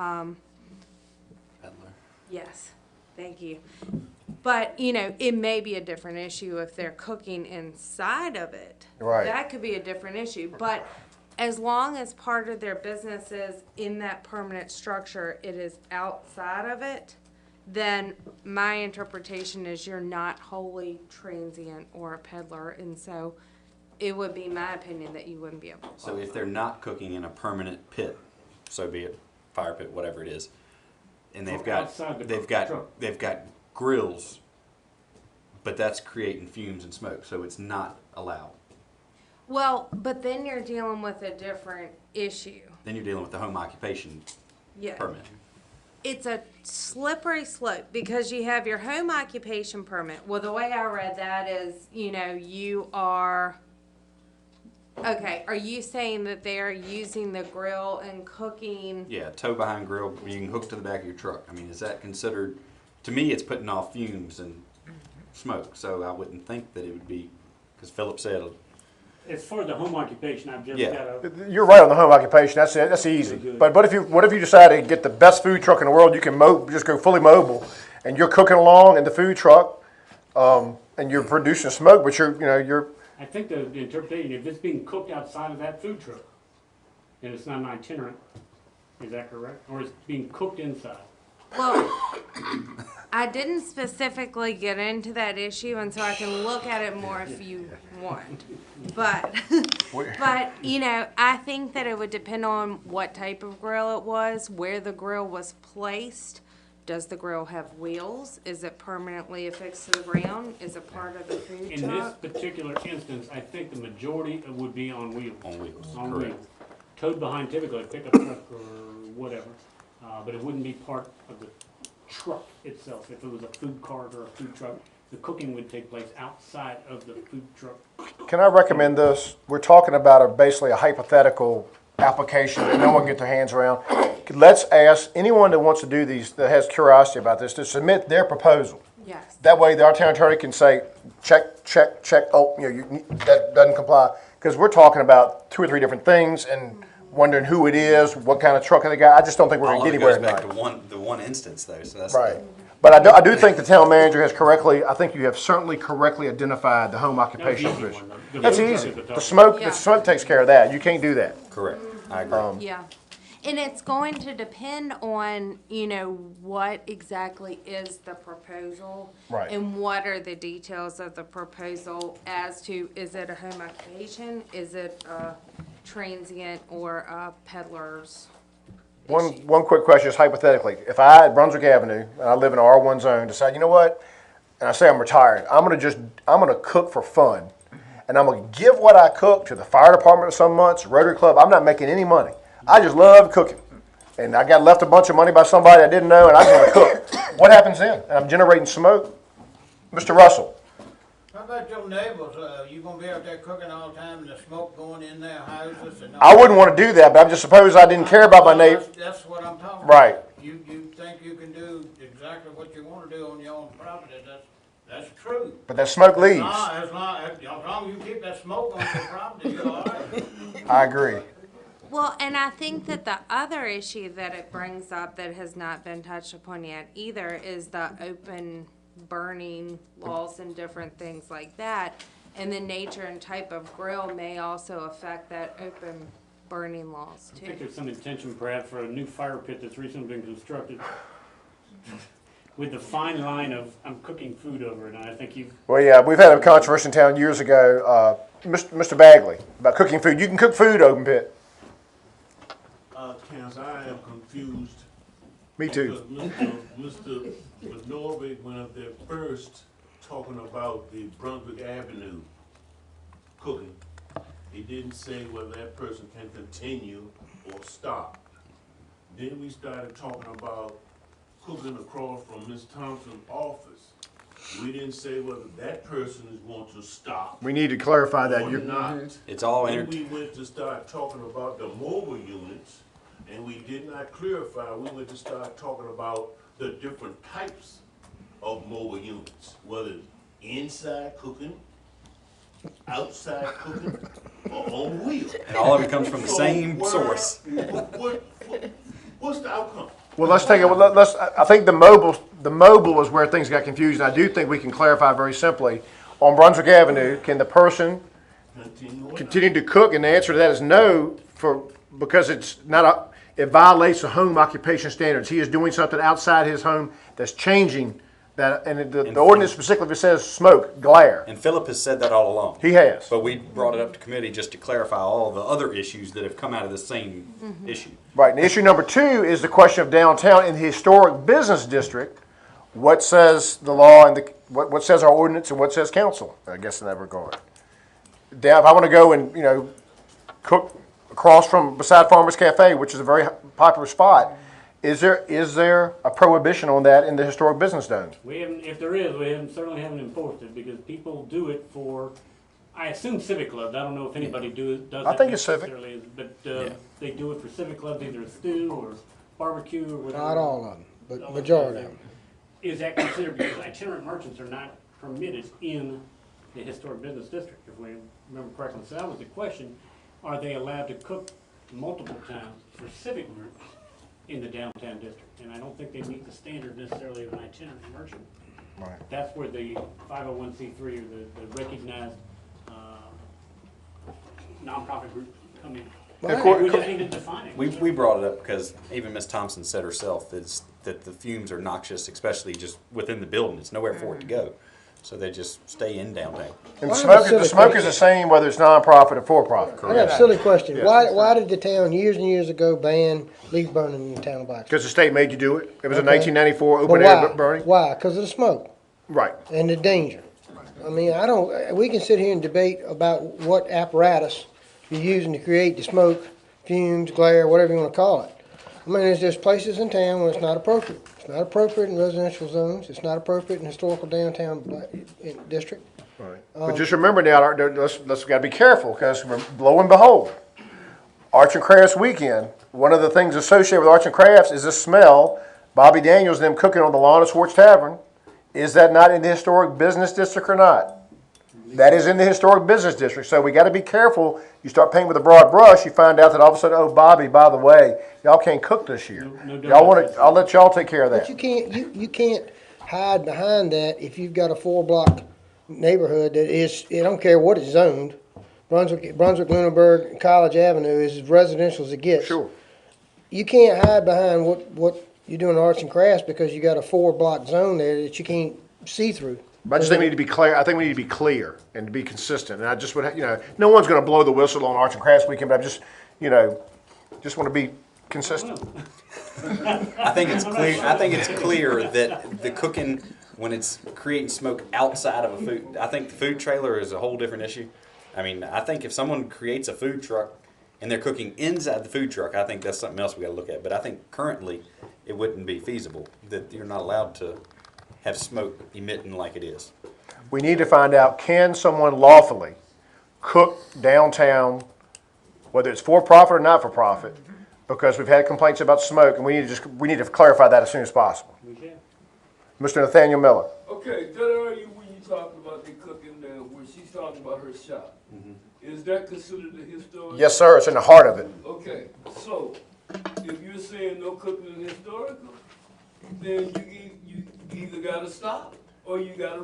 Peddler. yes, thank you. But, it may be a different issue if they're cooking inside of it. Right. That could be a different issue, but as long as part of their business is in that permanent structure, it is outside of it, then my interpretation is you're not wholly transient or a peddler, and so it would be my opinion that you wouldn't be able to. So if they're not cooking in a permanent pit, so be it fire pit, whatever it is, and they've got grills, but that's creating fumes and smoke, so it's not allowed. Well, but then you're dealing with a different issue. Then you're dealing with the home occupation Yeah. permit. It's a slippery slope because you have your home occupation permit. Well, the way I read that is, you are, okay, are you saying that they're using the grill and cooking? Yeah, tow behind grill, you can hook to the back of your truck. I mean, is that considered, to me, it's putting off fumes and smoke, so I wouldn't think that it would be, because Philip said, As far as the home occupation, I've just Yeah. got a, You're right on the home occupation, that's it, that's easy. But what if you decide to get the best food truck in the world, you can just go fully mobile, and you're cooking along in the food truck, and you're producing smoke, but you're I think the interpretation, if it's being cooked outside of that food truck, and it's not an itinerant, is that correct? Or it's being cooked inside? Well, I didn't specifically get into that issue, and so I can look at it more if you want. But, I think that it would depend on what type of grill it was, where the grill was placed. Does the grill have wheels? Is it permanently affixed to the ground? Is it part of the food In this truck? particular instance, I think the majority would be on wheels. on wheels, On correct. wheels. Towed behind typically a pickup truck or whatever, but it wouldn't be part of the truck itself. If it was a food cart or a food truck, the cooking would take place outside of the food truck. Can I recommend this? We're talking about basically a hypothetical application that no one can get their hands around. Let's ask anyone that wants to do these, that has curiosity about this, to submit their proposal. Yes. That way, our town attorney can say, check, check, check, oh, that doesn't comply. Because we're talking about 2 or 3 different things and wondering who it is, what kind of truck they got. I just don't think we're all going of to it get goes anywhere back tonight. to the one instance though, so that's. Right. But I do think the town manager has correctly, I think you have certainly correctly identified the home occupation That's easy provision. one, though. That's The food easy. truck is The the smoke, Yeah. the smoke takes care of that. You can't do that. Correct, I agree. Yeah. And it's going to depend on, what exactly is the proposal. Right. And what are the details of the proposal as to, is it a home occupation? Is it a transient or a peddler's? One quick question is hypothetically, if I at Brunswick Avenue, and I live in an R1 zone, decide, you know what, and I say I'm retired, I'm gonna cook for fun, and I'm gonna give what I cook to the fire department some months, Rotary Club, I'm not making any money. I just love cooking. And I got left a bunch of money by somebody I didn't know, and I just wanna cook. What happens then? And I'm generating smoke? Mr. Russell, How about your neighbors? You gonna be out there cooking all the time and the smoke going in their houses and all? I wouldn't wanna do that, but I just suppose I didn't care about my neighbor. That's what I'm talking about. Right. You think you can do exactly what you wanna do on your own property, that's true. But that smoke leaves. As long as you keep that smoke on your property, you're all right. I agree. Well, and I think that the other issue that it brings up that has not been touched upon yet either is the open burning laws and different things like that. And the nature and type of grill may also affect that open burning laws I think too. there's some intention perhaps for a new fire pit that's recently been constructed with the fine line of, I'm cooking food over it, and I think Well, yeah, we've had a controversy in town years ago, Mr. Bagley, about cooking food. You can cook food open pit. Chance, I am confused. Me too. Because Mr. Norvig went up there first talking about the Brunswick Avenue cooking. He didn't say whether that person can continue or stop. Then we started talking about cooking across from Ms. Thompson's office. We didn't say whether that person is going to stop We need to clarify that. or You're, not. It's all Then entered. we went to start talking about the mobile units, and we did not clarify, we went to start talking about the different types of mobile units, whether it's inside cooking, outside cooking, or on wheels. And all of it comes from the same where- source. What's the outcome? well, let's take it, let's, I think the mobile is where things got confused. I do think we can clarify very simply. On Brunswick Avenue, can the person continue to cook? And the answer to that is no, because it's not it violates the home occupation standards. He is doing something outside his home that's changing that, and the ordinance specifically says smoke, glare. And Philip has said that all along. He has. But we brought it up to committee just to clarify all the other issues that have come out of the same issue. Right, and issue number 2 is the question of downtown in the historic business district. What says the law and what says our ordinance and what says council, I guess in that regard. Now, if I want to go and, cook across from beside Farmer's Cafe, which is a very popular spot, is there a prohibition on that in the historic business zone? We haven't, if there is, certainly haven't enforced it, because people do it for, I assume civic clubs, I don't know if anybody does I it think it's civic. necessarily, but they do it for civic clubs, either a stew or barbecue or whatever. Not all of them, but majority of them. Is that considered, because itinerant merchants are not permitted in the historic business district, if we remember correctly. So that was the question, are they allowed to cook multiple times for civic groups in the downtown district? And I don't think they meet the standard necessarily of an itinerant merchant. Right. That's where the 501c3 or the recognized nonprofit groups come in. We just need to define it. We brought it up because even Ms. Thompson said herself that the fumes are noxious, especially just within the building. It's nowhere for it to go. So they just stay in downtown. And the smoke is the same whether it's nonprofit or for-profit. I got a silly question. Yeah. Why did the town years and years ago ban leaf burning in the town of Blacksburg? Because the state made you do it. It was a Okay. 1994 But open why? air burning. Why? Because of the smoke Right. and the danger. I mean, we can sit here and debate about what apparatus you're using to create the smoke, fumes, glare, whatever you want to call it. I mean, there's just places in town where it's not appropriate. It's not appropriate in residential zones. It's not appropriate in historical downtown district. Right. But just remember now, let's got to be careful, because lo and behold, Arts and Crafts Weekend, one of the things associated with Arts and Crafts is the smell. Bobby Daniels and them cooking on the lawn of Swartz Tavern. Is that not in the historic business district or not? That is in the historic business district. So we got to be careful. You start painting with a broad brush, you find out that all of a sudden, oh, Bobby, by the way, y'all can't cook this year. Y'all want to? I'll let y'all take care of that. But you can't hide behind that if you've got a 4-block neighborhood that is, I don't care what it's zoned. Brunswick, Lunenburg, College Avenue is as residential as it gets. Sure. You can't hide behind what you're doing arts and crafts because you got a 4-block zone there that you can't see through. But I just think we need to be clear. I think we need to be clear and to be consistent. And I just would, no one's going to blow the whistle on Arts and Crafts Weekend, but I just, just want to be consistent. I think it's clear. I think it's clear that the cooking, when it's creating smoke outside of a food, I think the food trailer is a whole different issue. I mean, I think if someone creates a food truck and they're cooking inside the food truck, I think that's something else we got to look at. But I think currently it wouldn't be feasible that you're not allowed to have smoke emitting like it is. We need to find out, can someone lawfully cook downtown, whether it's for-profit or not for-profit, because we've had complaints about smoke, and we need to clarify that as soon as possible. Mr. Nathaniel Miller. Okay, that area when you talking about the cooking there, where she's talking about her shop, is that considered a historic? Yes, sir. It's in the heart of it. Okay, so if you're saying no cooking in historical, then you either gotta stop or you gotta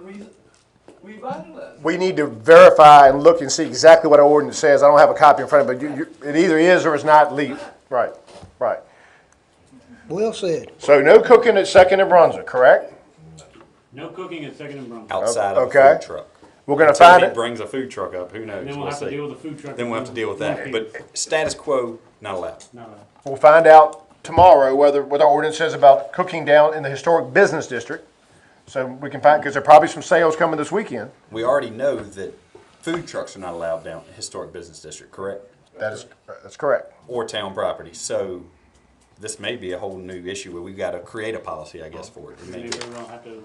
revitalize. We need to verify and look and see exactly what our ordinance says. I don't have a copy in front of me, but it either is or is not legal. Right, right. Well said. So no cooking at Second and Brunswick, correct? No cooking at Second and Brunswick. Outside of a Okay. food truck. We're gonna Until find he it. brings a food truck up, who knows? Then we'll have to see. deal with the food truck. Then we'll have to deal with that. But status quo, not allowed. We'll find out tomorrow whether, what our ordinance says about cooking down in the historic business district. So we can find, because there are probably some sales coming this weekend. We already know that food trucks are not allowed down in historic business district, correct? That's correct. Or town property. So this may be a whole new issue where we've got to create a policy, I guess, for it. It may Maybe be. we'll have to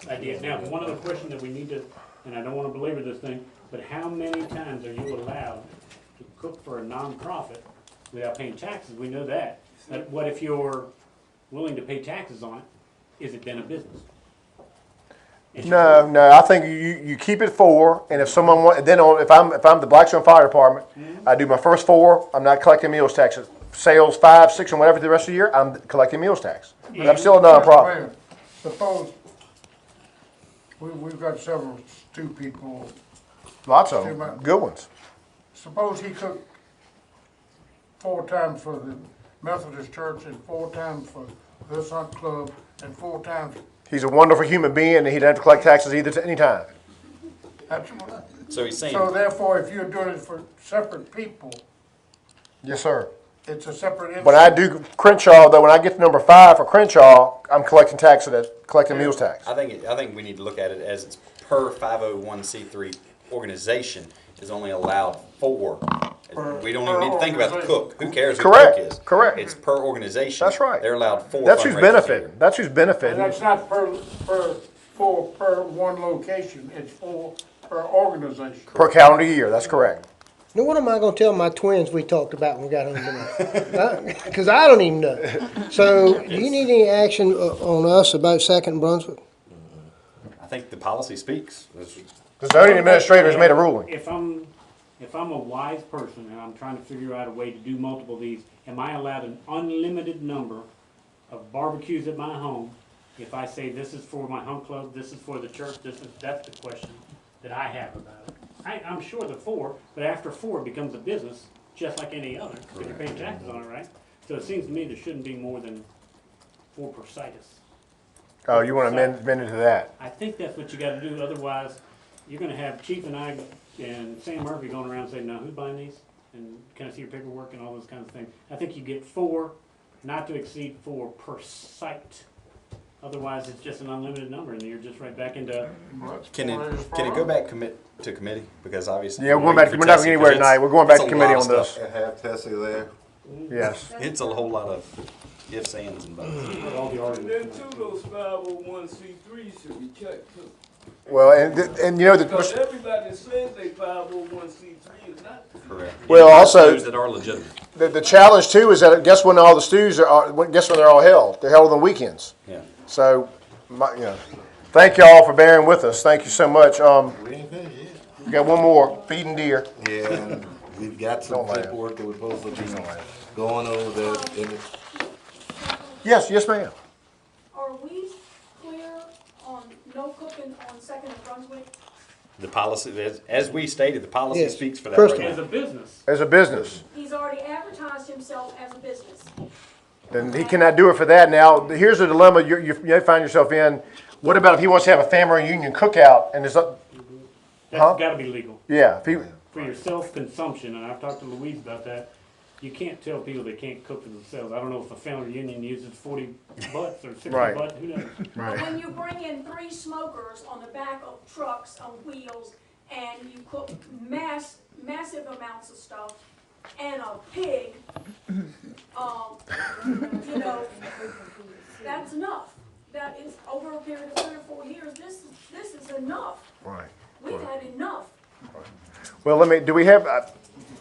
idea. Now, one other question that we need to, and I don't want to belabor this thing, but how many times are you allowed to cook for a nonprofit without paying taxes? We know that. But what if you're willing to pay taxes on it? Is it then a business? No, I think you keep it 4, and if someone want, then if I'm the Blackstone Fire Department, I do my first 4, I'm not collecting meals taxes. Sales 5, 6, and whatever the rest of the year, I'm collecting meals tax. But I'm still a nonprofit. Suppose, we've got several stew people. Lots of them, good ones. Suppose he cooked 4 times for the Methodist Church and 4 times for this hunt club and 4 times. He's a wonderful human being, and he doesn't have to collect taxes either at any time. So he's saying. So therefore, if you're doing it for separate people, Yes, sir. it's a separate entity. When I do Crenshaw, though, when I get to number 5 for Crenshaw, I'm collecting tax of that, collecting meals tax. I think we need to look at it as it's per 501c3 organization is only allowed 4. We don't even need to think about the cook. Who cares who the Correct, cook is? correct. It's per organization. That's right. They're allowed 4. That's who's fundraisers a benefiting. year. That's who's benefiting. And that's not per one location, it's per organization. Per calendar year, that's correct. Now, what am I gonna tell my twins we talked about when we got home tonight? Because I don't even know. So, do you need any action on us about Second Brunswick? I think the policy speaks. The zoning administrator has made a ruling. If I'm a wise person and I'm trying to figure out a way to do multiple of these, am I allowed an unlimited number of barbecues at my home? If I say this is for my home club, this is for the church, that's the question that I have about it. I'm sure the 4, but after 4 it becomes a business just like any other, because you're paying taxes on it, right? So it seems to me there shouldn't be more than 4 per situs. Oh, you want to amend it to that? I think that's what you gotta do, otherwise you're gonna have Chief and I and Sam Murphy going around saying, no, who's buying these? And can I see your paperwork and all those kinds of things? I think you get 4, not to exceed 4 per site. Otherwise, it's just an unlimited number and you're just right back into. Can it go back to committee? Because obviously. Yeah, we're going back. We're not going anywhere tonight. We're going back to committee on this. And have Tessie there. Yes. It's a whole lot of ifs, ands, and buts. And then too, those 501c3s should be checked too. Well, and you know Because everybody that says they 501c3 is not. Correct. Well, also Those that are legitimate. the challenge too is that guess when all the stews guess when they're all held? They're held on the weekends. Yeah. So, thank y'all for bearing with us. Thank you so much. We ain't finished yet. We got one more, feeding deer. Yeah, and we've got some paperwork that we're supposed to be going over there. Yes, ma'am. Are we clear on no cooking on Second and Brunswick? The policy, as we stated, the policy Yes. speaks for that Crystal. right As now. a business. As a business, He's already advertised himself as a business. then he cannot do it for that. Now, here's the dilemma you find yourself in. What about if he wants to have a family reunion cookout and it's That's gotta be legal. yeah, if he, For your self-consumption, and I've talked to Louise about that, you can't tell people they can't cook for themselves. I don't know if a family reunion uses 40 butts or 60 Right. butts, who knows? But when you bring in 3 smokers on the back of trucks on wheels and you cook massive amounts of stuff and a pig, you know, that's enough. That is over a period of 3 or 4 years. This is enough. right. We've had enough. Well, do we have,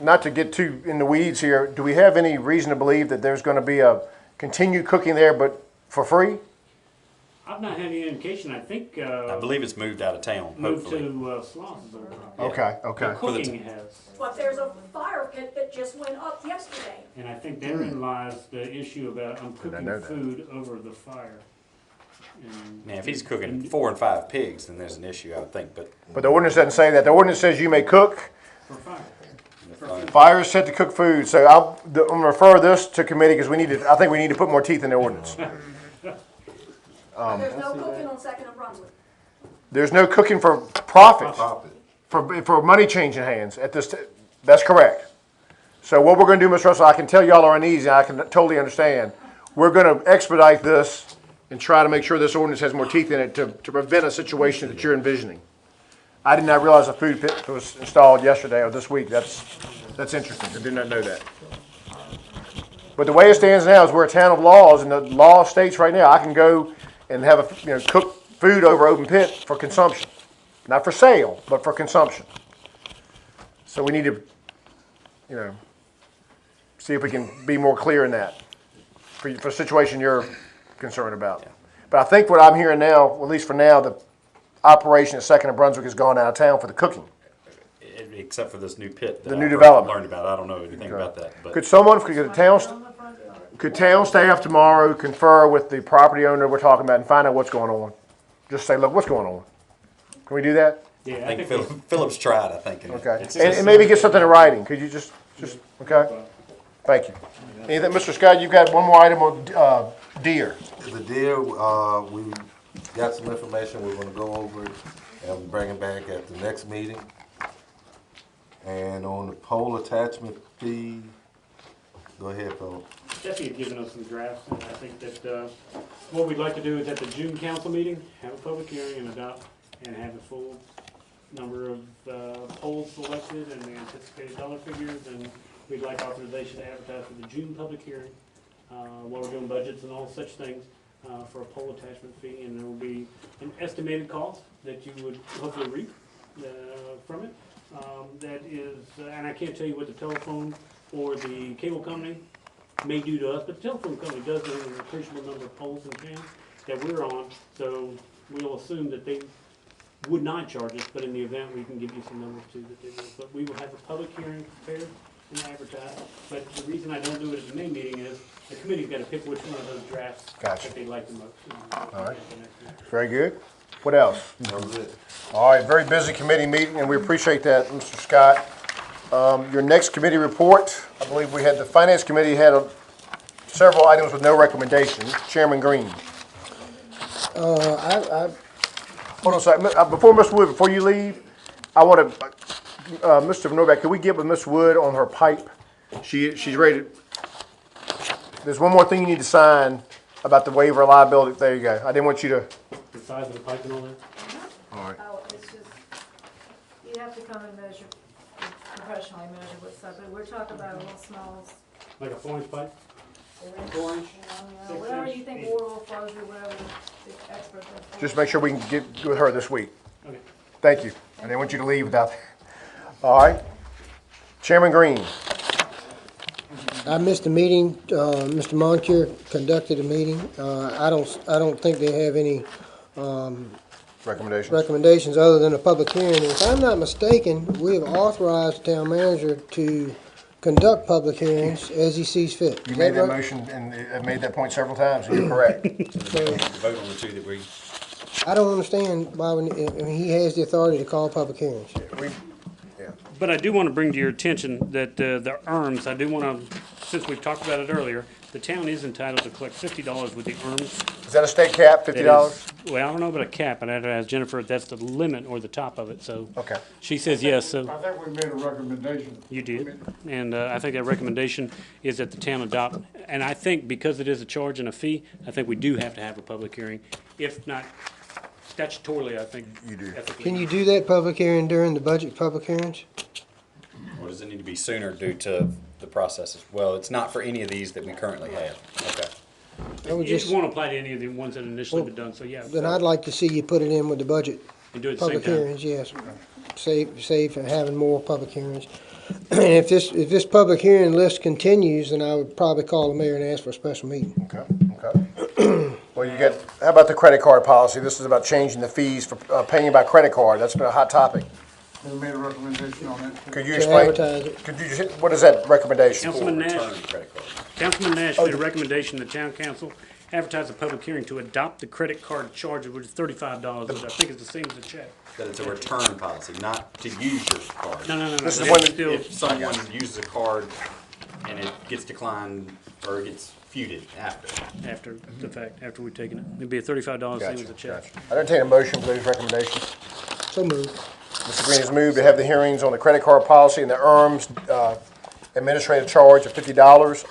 not to get too in the weeds here, do we have any reason to believe that there's going to be a continued cooking there, but for free? I've not had any indication. I think, I believe it's moved out of town, moved hopefully. to Sloss's over there. Okay, okay. The cooking has. But there's a fire pit that just went up yesterday. And I think therein lies the issue about I'm cooking know that. food over the fire. And Now, if he's cooking 4 and 5 pigs, then there's an issue, I would think, but. But the ordinance doesn't say that. The ordinance says you may cook. for fire. Fire is set to cook food. So I'm going to refer this to committee because I think we need to put more teeth in the ordinance. There's no cooking on Second and Brunswick. There's no cooking for profit. Profit. for money changing hands at this, that's correct. So what we're gonna do, Mr. Russell, I can tell y'all are uneasy, I can totally understand. We're gonna expedite this and try to make sure this ordinance has more teeth in it to prevent a situation that you're envisioning. I did not realize a food pit was installed yesterday or this week. That's interesting. I did not know that. But the way it stands now is we're a town of laws, and the law states right now I can go and have cook food over open pit for consumption, not for sale, but for consumption. So we need to, see if we can be more clear in that for a situation you're concerned about. But I think what I'm hearing now, at least for now, the operation at Second and Brunswick has gone out of town for the cooking. Except for this new pit. The new development. Learned about. I don't know anything about that. But Could town staff tomorrow confer with the property owner we're talking about and find out what's going on? Just say, look, what's going on? Can we do that? Yeah, I think Phillips tried. I think. Okay, and maybe get something in writing. Could you just okay? Thank you. Anything, Mr. Scott? You've got one more item on deer. The deer, we got some information. We're going to go over it and bring it back at the next meeting. And on the pole attachment fee, go ahead, Phil. Jesse had given us some drafts, and I think that what we'd like to do is at the June council meeting, have a public hearing and adopt, and have a full number of polls selected and the anticipated dollar figures, and we'd like authorization to advertise for the June public hearing, while we're doing budgets and all such things, for a poll attachment fee, and there will be an estimated cost that you would hopefully reap from it. That is, and I can't tell you what the telephone or the cable company may do to us, but the telephone company does own an appreciable number of poles in town that we're on, so we'll assume that they would not charge us, but in the event, we can give you some numbers too that they will. But we will have a public hearing prepared and advertised, but the reason I don't do it at the main meeting is the committee's got to pick which one of those drafts that they like the most. All right. Very good. What else? That was it. All right, very busy committee meeting, and we appreciate that, Mr. Scott. Your next committee report, I believe we had, the Finance Committee had several items with no recommendations. Chairman Green. Hold on a second. Before Mr. Wood, before you leave, I want to, Mr. Novak, could we get with Ms. Wood on her pipe? She's ready to, there's one more thing you need to sign about the waiver of liability. There you go. I didn't want you to. The size of the pipe and all that? All right. Oh, it's just, you have to come and measure, professionally measure what's up, but we're talking about a little small. Like a 4-inch pipe? 4-inch? Whatever you think Warwolf flows or whatever the experts are. Just make sure we can get with her this week. Okay. Thank you. I didn't want you to leave without. All right. Chairman Green. I missed the meeting. Mr. Moncur conducted a meeting. I don't think they have any recommendations other than a public hearing. If I'm not mistaken, we have authorized the town manager to conduct public hearings as he sees fit. You made that motion, and I've made that point several times, and you're correct. Vote on the two that we. I don't understand why he has the authority to call public hearings. But I do want to bring to your attention that the ERMs, I do want to, since we've talked about it earlier, the town is entitled to collect $50 with the ERMs. Is that a state cap, $50? Well, I don't know about a cap, and I had to ask Jennifer if that's the limit or the top of it, so. Okay. She says yes, so. I think we made a recommendation. You did, and I think that recommendation is that the town adopt, and I think because it is a charge and a fee, I think we do have to have a public hearing, if not statutorily, I think. You do. Can you do that public hearing during the budget public hearings? Or does it need to be sooner due to the processes? Well, it's not for any of these that we currently have. Okay. It won't apply to any of the ones that initially been done, so yeah. Then I'd like to see you put it in with the budget. And do it at the same Public time. hearings, yes. Save for having more public hearings. And if this public hearing list continues, then I would probably call the mayor and ask for a special meeting. Okay. Well, how about the credit card policy? This is about changing the fees for paying by credit card. That's been a hot topic. They made a recommendation on it. Could you explain? Advertise it. Could you what is that recommendation? Councilman Nash made a recommendation to town council advertise a public hearing to adopt the credit card charge, which is $35, which I think is the same as a check. That it's a return policy, not to use your card. No. This is That's when still- If someone uses a card and it gets declined or it gets feuded after the fact, after we've taken it. It'd be a $35, same as a check. I entertain a motion for those recommendations. So moved. Mr. Green has moved to have the hearings on the credit card policy and the ERMS administrative charge of $50.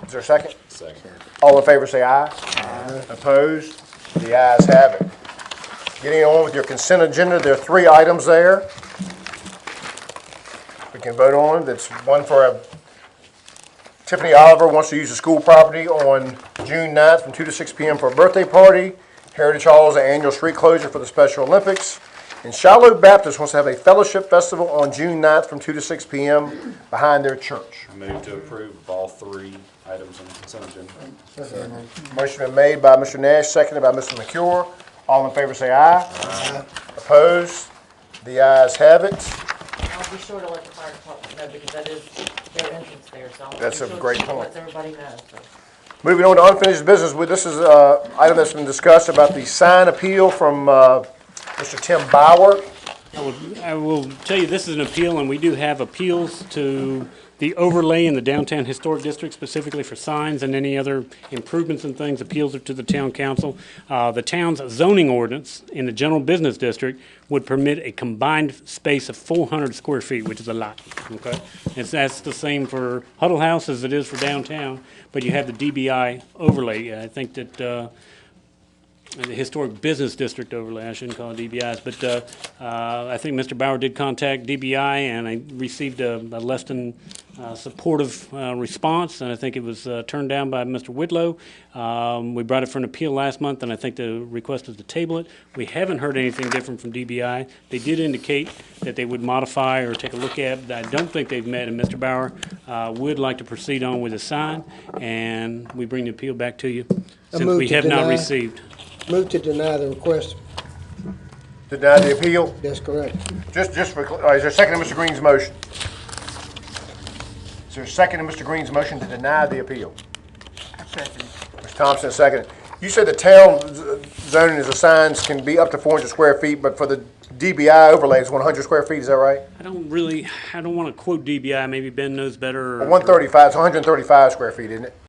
Is there a second? Second. All in favor say aye. Aye. Opposed? The ayes have it. Getting on with your consent agenda, there are 3 items there we can vote on. That's one for Tiffany Oliver wants to use the school property on June 9th from 2 to 6 p.m. for a birthday party. Heritage Hall is an annual street closure for the Special Olympics. And Shiloh Baptist wants to have a fellowship festival on June 9th from 2 to 6 p.m. behind their church. I move to approve of all 3 items on the consent agenda. Motion been made by Mr. Nash, seconded by Mr. McCure. All in favor say aye. Aye. Opposed? The ayes have it. I'll be sure to let the fire department know because that is their entrance there, so. I'll be That's a sure great to point. let everybody know, so. Moving on to unfinished business, this is an item that's been discussed about the sign appeal from Mr. Tim Bauer. I will tell you, this is an appeal, and we do have appeals to the overlay in the downtown historic district, specifically for signs and any other improvements and things. Appeals are to the town council. The town's zoning ordinance in the general business district would permit a combined space of 400 square feet, which is a lot, okay? That's the same for Huddle House as it is for downtown, but you have the DBI overlay. I think that the historic business district overlay, I shouldn't call it DBIs, but I think Mr. Bauer did contact DBI, and I received a less than supportive response, and I think it was turned down by Mr. Whitlow. We brought it for an appeal last month, and I think the request was to table it. We haven't heard anything different from DBI. They did indicate that they would modify or take a look at it. I don't think they've met, and Mr. Bauer would like to proceed on with the sign, and we bring the appeal back to you since we have not received. Move to deny the request. Deny the appeal? That's correct. Just for, is there a second to Mr. Green's motion? Is there a second to Mr. Green's motion to deny the appeal? Ms. Thompson, second. You said the town zoning as the signs can be up to 400 square feet, but for the DBI overlay is 100 square feet, is that right? I don't want to quote DBI, maybe Ben knows better. 135, it's 135 square feet, isn't it?